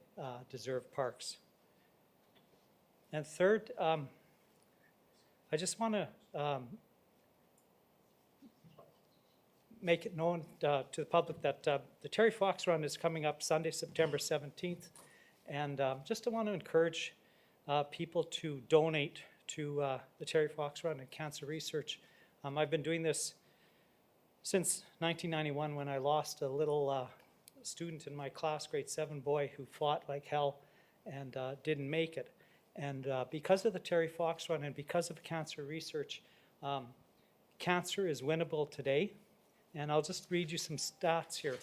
deserve parks. And third, I just want to make it known to the public that the Terry Fox Run is coming up Sunday, September 17th. And just want to encourage people to donate to the Terry Fox Run and cancer research. I've been doing this since 1991 when I lost a little student in my class, grade 7 boy, who fought like hell and didn't make it. And because of the Terry Fox Run and because of cancer research, cancer is winnable today. And I'll just read you some stats here.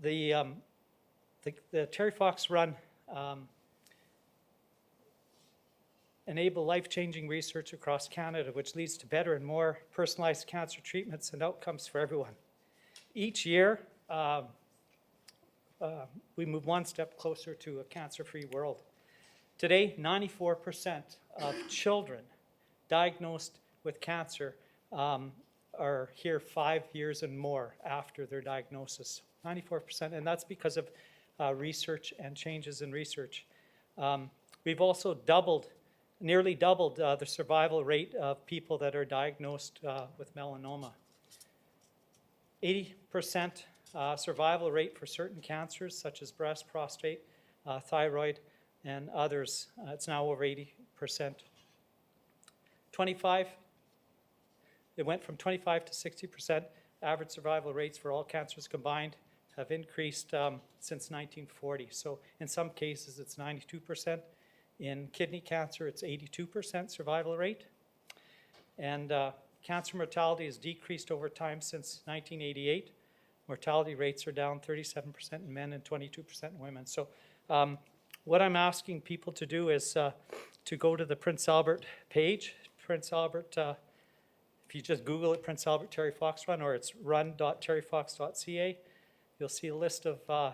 The Terry Fox Run enable life-changing research across Canada, which leads to better and more personalized cancer treatments and outcomes for everyone. Each year, we move one step closer to a cancer-free world. Today, 94% of children diagnosed with cancer are here 5 years and more after their diagnosis. 94%, and that's because of research and changes in research. We've also nearly doubled the survival rate of people that are diagnosed with melanoma. 80% survival rate for certain cancers such as breast, prostate, thyroid, and others. It's now over 80%. It went from 25 to 60%. Average survival rates for all cancers combined have increased since 1940. So in some cases, it's 92%. In kidney cancer, it's 82% survival rate. And cancer mortality has decreased over time since 1988. Mortality rates are down 37% in men and 22% in women. So what I'm asking people to do is to go to the Prince Albert page, Prince Albert if you just Google it, Prince Albert Terry Fox Run, or it's run.terryfox.ca, you'll see a list of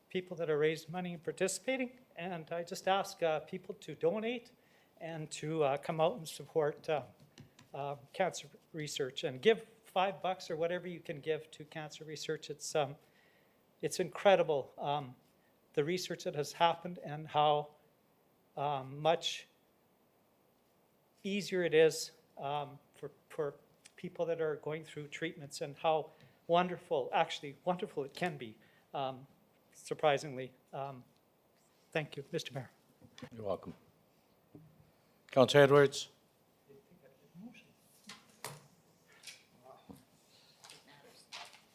people that are raising money and participating. And I just ask people to donate and to come out and support cancer research and give $5 or whatever you can give to cancer research. It's incredible, the research that has happened and how much easier it is for people that are going through treatments, and how wonderful, actually wonderful it can be, surprisingly. Thank you, Mr. Mayor. You're welcome. Councillor Edwards?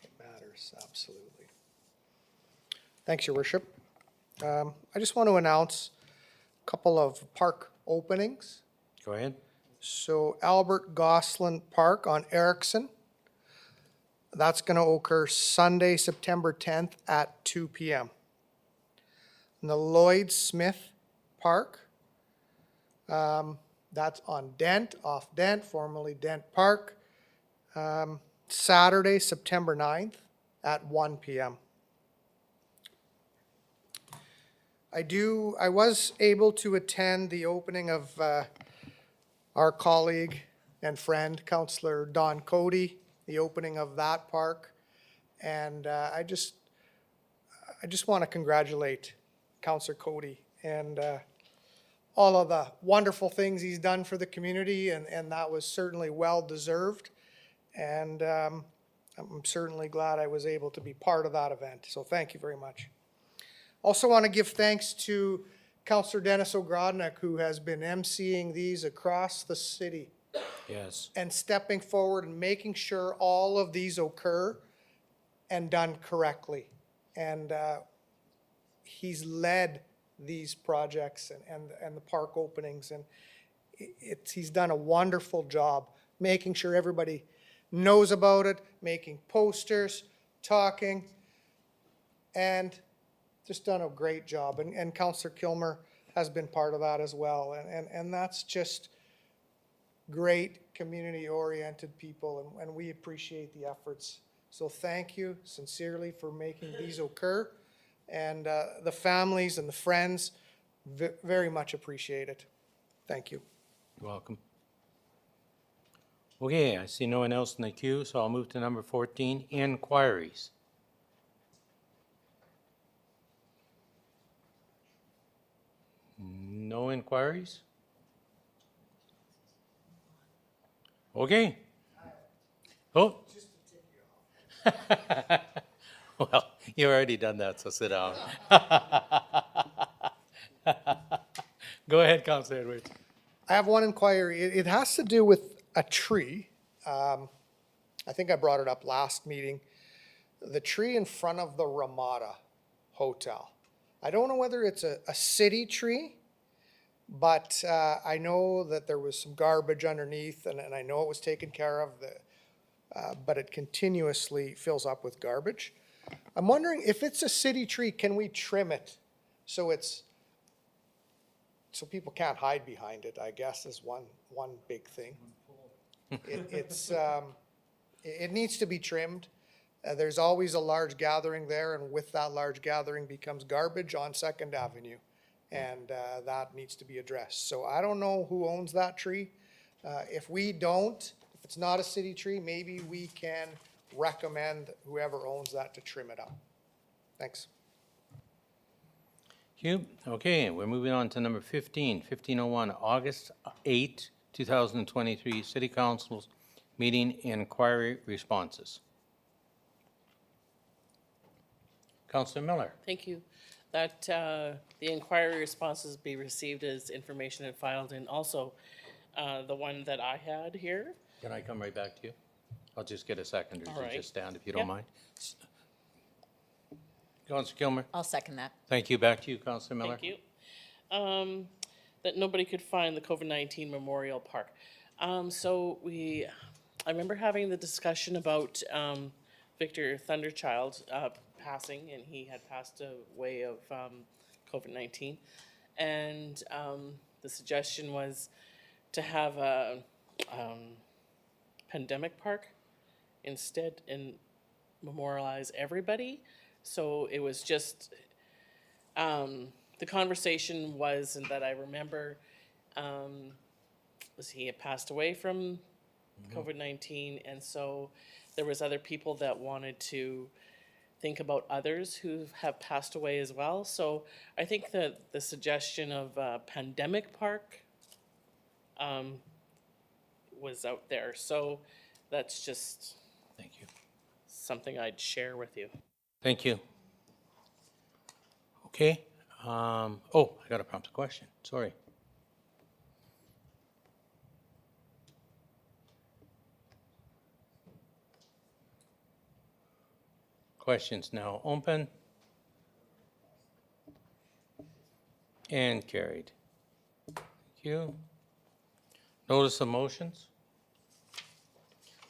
It matters, absolutely. Thanks, Your Worship. I just want to announce a couple of park openings. Go ahead. So Albert Gosselin Park on Erickson, that's going to occur Sunday, September 10th at 2 p.m. And the Lloyd Smith Park, that's on Dent, off Dent, formerly Dent Park, Saturday, September 9th at 1 p.m. I was able to attend the opening of our colleague and friend, Councillor Don Cody, the opening of that park. And I just want to congratulate Councillor Cody and all of the wonderful things he's done for the community, and that was certainly well-deserved. And I'm certainly glad I was able to be part of that event. So thank you very much. Also want to give thanks to Councillor Dennis Ogrodnik, who has been emceeing these across the city. Yes. And stepping forward and making sure all of these occur and done correctly. And he's led these projects and the park openings, and he's done a wonderful job making sure everybody knows about it, making posters, talking, and just done a great job. And Councillor Kilmer has been part of that as well. And that's just great community-oriented people, and we appreciate the efforts. So thank you sincerely for making these occur. And the families and the friends very much appreciate it. Thank you. You're welcome. Okay, I see no one else in the queue, so I'll move to number 14, inquiries. No inquiries? Okay. Oh. Well, you've already done that, so sit down. Go ahead, Councillor Edwards. I have one inquiry. It has to do with a tree. I think I brought it up last meeting. The tree in front of the Ramada Hotel. I don't know whether it's a city tree, but I know that there was some garbage underneath, and I know it was taken care of, but it continuously fills up with garbage. I'm wondering if it's a city tree, can we trim it so people can't hide behind it, I guess, is one big thing. It needs to be trimmed. There's always a large gathering there, and with that large gathering becomes garbage on 2nd Avenue, and that needs to be addressed. So I don't know who owns that tree. If it's not a city tree, maybe we can recommend whoever owns that to trim it up. Thanks. Thank you. Okay, we're moving on to number 15, 1501, August 8, 2023, City Council's meeting inquiry responses. Councillor Miller. Thank you. That the inquiry responses be received as information and filed, and also the one that I had here. Can I come right back to you? I'll just get a second, or All right. just stand if you don't mind. Councillor Kilmer. I'll second that. Thank you. Back to you, Councillor Miller. Thank you. That nobody could find the COVID-19 Memorial Park. I remember having the discussion about Victor Thunderchild passing, and he had passed away of COVID-19. And the suggestion was to have pandemic park instead and memorialize everybody. So it was just, the conversation was, and that I remember, was he had passed away from COVID-19, and so there was other people that wanted to think about others who have passed away as well. So I think that the suggestion of a pandemic park was out there. So that's just Thank you. something I'd share with you. Thank you. Okay. Oh, I got to prompt a question. Sorry. Questions now open. And carried. Thank you. Notice of motions?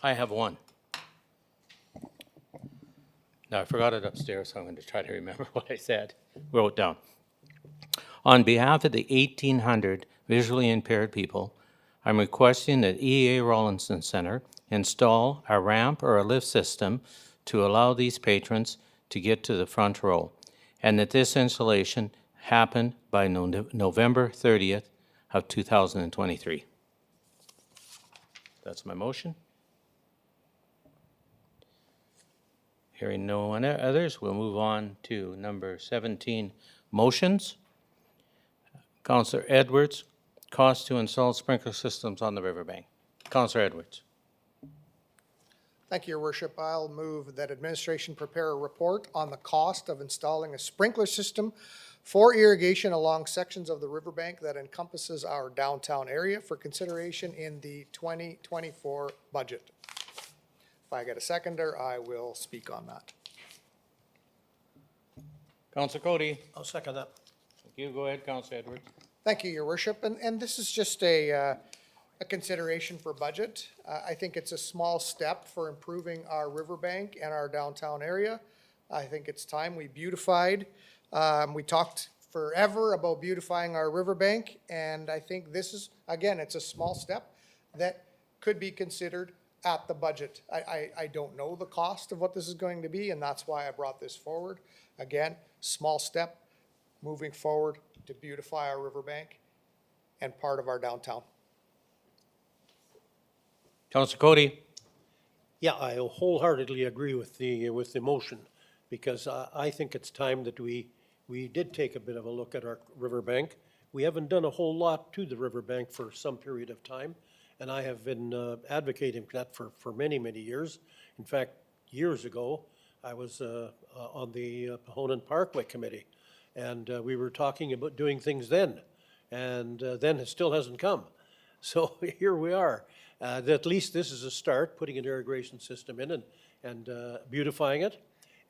I have one. Now, I forgot it upstairs, so I'm going to try to remember what I said. Wrote down. On behalf of the 1,800 visually impaired people, I'm requesting that EA Rawlinson Center install a ramp or a lift system to allow these patrons to get to the front row, and that this installation happen by November 30th of 2023. That's my motion. Hearing no one others, we'll move on to number 17, motions. Councillor Edwards, cost to install sprinkler systems on the riverbank. Councillor Edwards. Thank you, Your Worship. I'll move that administration prepare a report on the cost of installing a sprinkler system for irrigation along sections of the riverbank that encompasses our downtown area for consideration in the 2024 budget. If I get a seconder, I will speak on that. Councillor Cody. I'll second that. Thank you. Go ahead, Councillor Edwards. Thank you, Your Worship. And this is just a consideration for budget. I think it's a small step for improving our riverbank and our downtown area. I think it's time we beautified. We talked forever about beautifying our riverbank, and I think this is, again, it's a small step that could be considered at the budget. I don't know the cost of what this is going to be, and that's why I brought this forward. Again, small step moving forward to beautify our riverbank and part of our downtown. Councillor Cody. Yeah, I wholeheartedly agree with the motion, because I think it's time that we did take a bit of a look at our riverbank. We haven't done a whole lot to the riverbank for some period of time, and I have been advocating that for many, many years. In fact, years ago, I was on the Pahonan Parkway Committee, and we were talking about doing things then, and then it still hasn't come. So here we are. At least this is a start, putting an irrigation system in and beautifying it.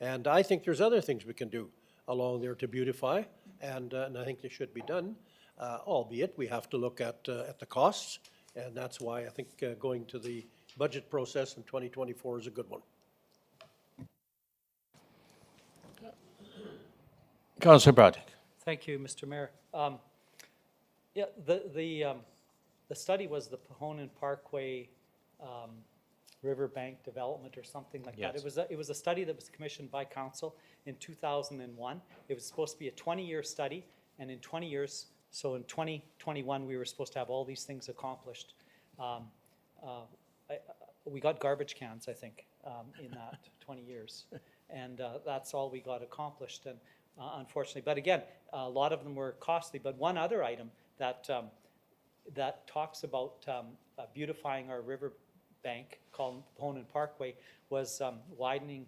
And I think there's other things we can do along there to beautify, and I think they should be done, albeit we have to look at the costs, and that's why I think going to the budget process in 2024 is a good one. Councillor Broderick. Thank you, Mr. Mayor. Yeah, the study was the Pahonan Parkway Riverbank Development or something like that. Yes. It was a study that was commissioned by council in 2001. It was supposed to be a 20-year study, and in 20 years, so in 2021, we were supposed to have all these things accomplished. We got garbage cans, I think, in that 20 years, and that's all we got accomplished. And unfortunately, but again, a lot of them were costly. But one other item that that talks about beautifying our river bank called Pahonan Parkway was widening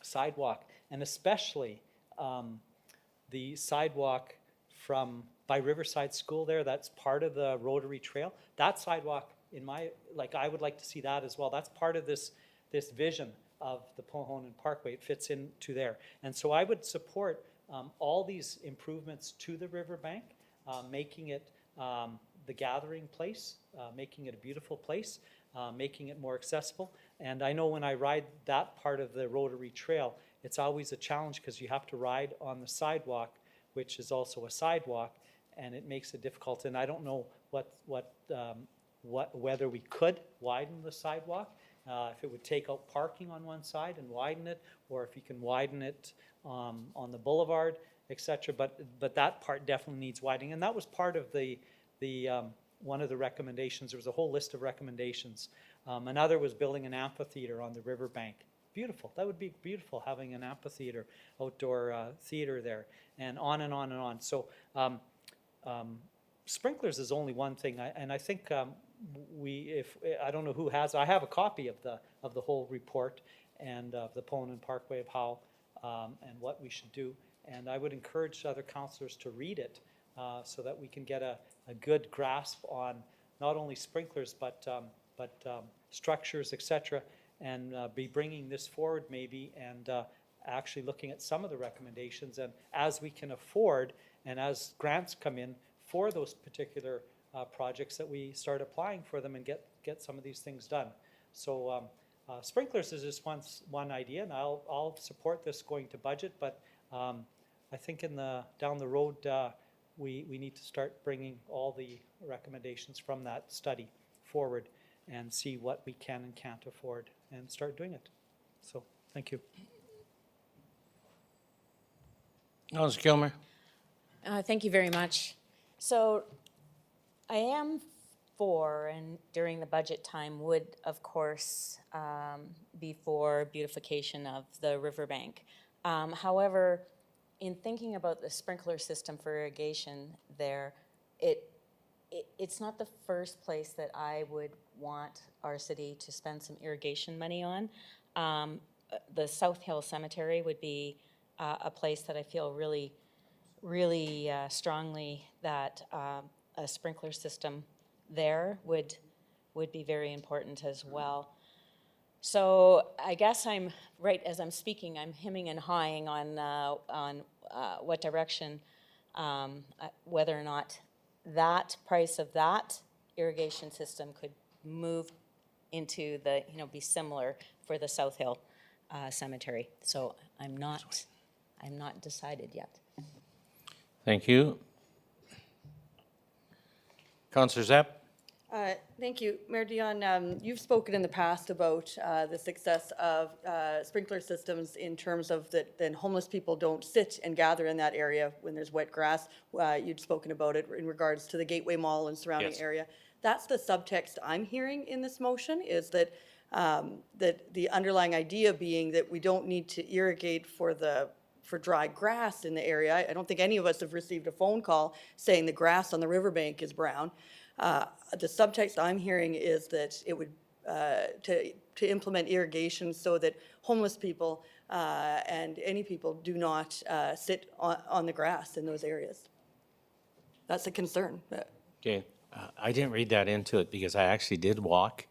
sidewalk, and especially the sidewalk by Riverside School there. That's part of the Rotary Trail. That sidewalk, I would like to see that as well. That's part of this vision of the Pahonan Parkway. It fits into there, and so I would support all these improvements to the riverbank, making it the gathering place, making it a beautiful place, making it more accessible. And I know when I ride that part of the Rotary Trail, it's always a challenge because you have to ride on the sidewalk, which is also a sidewalk, and it makes it difficult. And I don't know what whether we could widen the sidewalk, if it would take out parking on one side and widen it, or if you can widen it on the boulevard, et cetera. But that part definitely needs widening, and that was part of the one of the recommendations. There was a whole list of recommendations. Another was building an amphitheater on the riverbank. Beautiful. That would be beautiful, having an amphitheater, outdoor theater there, and on and on and on. So sprinklers is only one thing, and I think I don't know who has. I have a copy of the whole report and of the Poland Parkway of how and what we should do. And I would encourage other councillors to read it so that we can get a good grasp on not only sprinklers but structures, etc., and be bringing this forward maybe and actually looking at some of the recommendations, and as we can afford and as grants come in for those particular projects, that we start applying for them and get some of these things done. So sprinklers is just one idea, and I'll support this going to budget, but I think down the road we need to start bringing all the recommendations from that study forward and see what we can and can't afford and start doing it. So, thank you. Councillor Kilmer. Thank you very much. So I am for, and during the budget time would, of course, be for beautification of the riverbank. However, in thinking about the sprinkler system for irrigation there, it's not the first place that I would want our city to spend some irrigation money on. The South Hill Cemetery would be a place that I feel really strongly that a sprinkler system there would be very important as well. So I guess I'm right as I'm speaking. I'm hemming and hawing on what direction, whether or not that price of that irrigation system could move into the be similar for the South Hill Cemetery. So I'm not decided yet. Thank you. Councillor Sept. Thank you. Mayor Dion, you've spoken in the past about the success of sprinkler systems in terms of that then homeless people don't sit and gather in that area when there's wet grass. You'd spoken about it in regards to the Gateway Mall and surrounding area. That's the subtext I'm hearing in this motion, is that that the underlying idea being that we don't need to irrigate for dry grass in the area. I don't think any of us have received a phone call saying the grass on the riverbank is brown. The subtext I'm hearing is that it would to implement irrigation so that homeless people and any people do not sit on the grass in those areas. That's a concern. Okay, I didn't read that into it because I actually did walk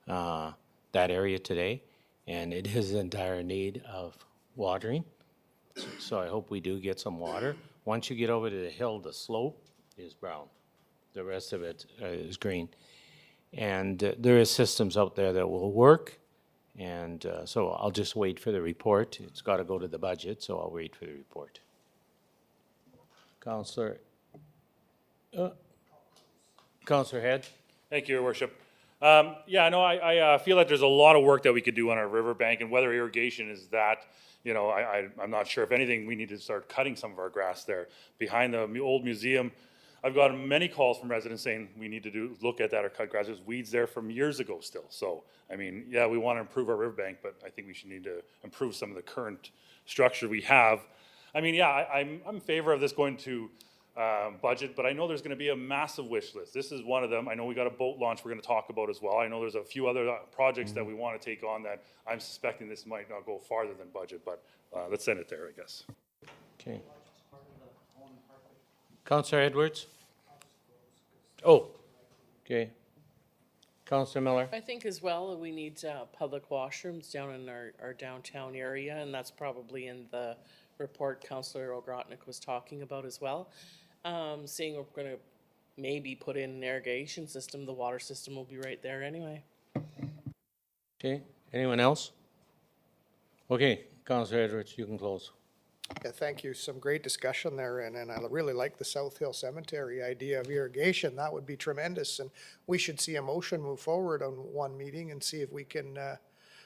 that area today, and it is in dire need of watering. So I hope we do get some water. Once you get over to the hill, the slope is brown. The rest of it is green. And there is systems out there that will work. And so I'll just wait for the report. It's got to go to the budget, so I'll wait for the report. Councillor Head. Thank you, Your Worship. Yeah, no, I feel like there's a lot of work that we could do on our riverbank, and whether irrigation is that, I'm not sure. If anything, we need to start cutting some of our grass there. Behind the old museum, I've gotten many calls from residents saying we need to look at that or cut grass. There's weeds there from years ago still. So, I mean, yeah, we want to improve our riverbank, but I think we should need to improve some of the current structure we have. I mean, yeah, I'm in favor of this going to budget, but I know there's going to be a massive wish list. This is one of them. I know we got a boat launch we're going to talk about as well. I know there's a few other projects that we want to take on that I'm suspecting this might not go farther than budget, but let's send it there, I guess. Okay. Councillor Edwards? Oh, okay. Councillor Miller? I think as well, we need public washrooms down in our downtown area, and that's probably in the report Councillor Ogrotnik was talking about as well. Seeing we're going to maybe put in an irrigation system, the water system will be right there anyway. Okay, anyone else? Okay, Councillor Edwards, you can close. Yeah, thank you. Some great discussion there, and I really like the South Hill Cemetery idea of irrigation. That would be tremendous, and we should see a motion move forward on one meeting and see if we can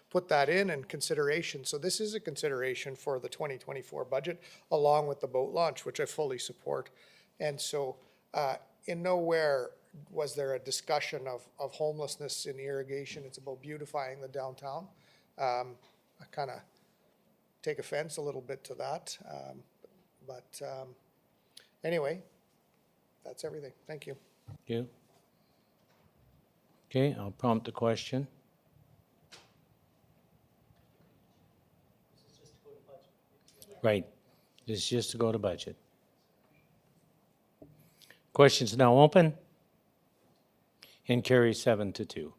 put that in consideration. So this is a consideration for the 2024 budget, along with the boat launch, which I fully support. And so in nowhere was there a discussion of homelessness in irrigation. It's about beautifying the downtown. I kind of take offense a little bit to that. But anyway, that's everything. Thank you. Thank you. Okay, I'll prompt the question. Right, this is just to go to budget. Questions now open and carry 7-2.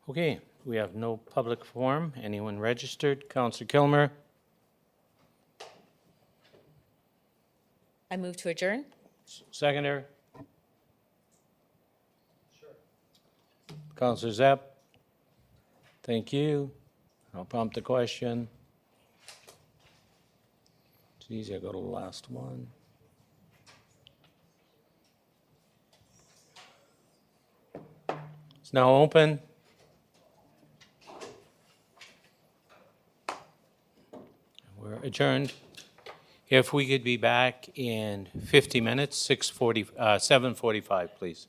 Okay, we have no public forum. Anyone registered? Councillor Kilmer? I move to adjourn. Seconder? Sure. Councillor Sept? Thank you. I'll prompt the question. Geez, I go to the last one. It's now open. We're adjourned. If we could be back in 50 minutes, 7:45, please.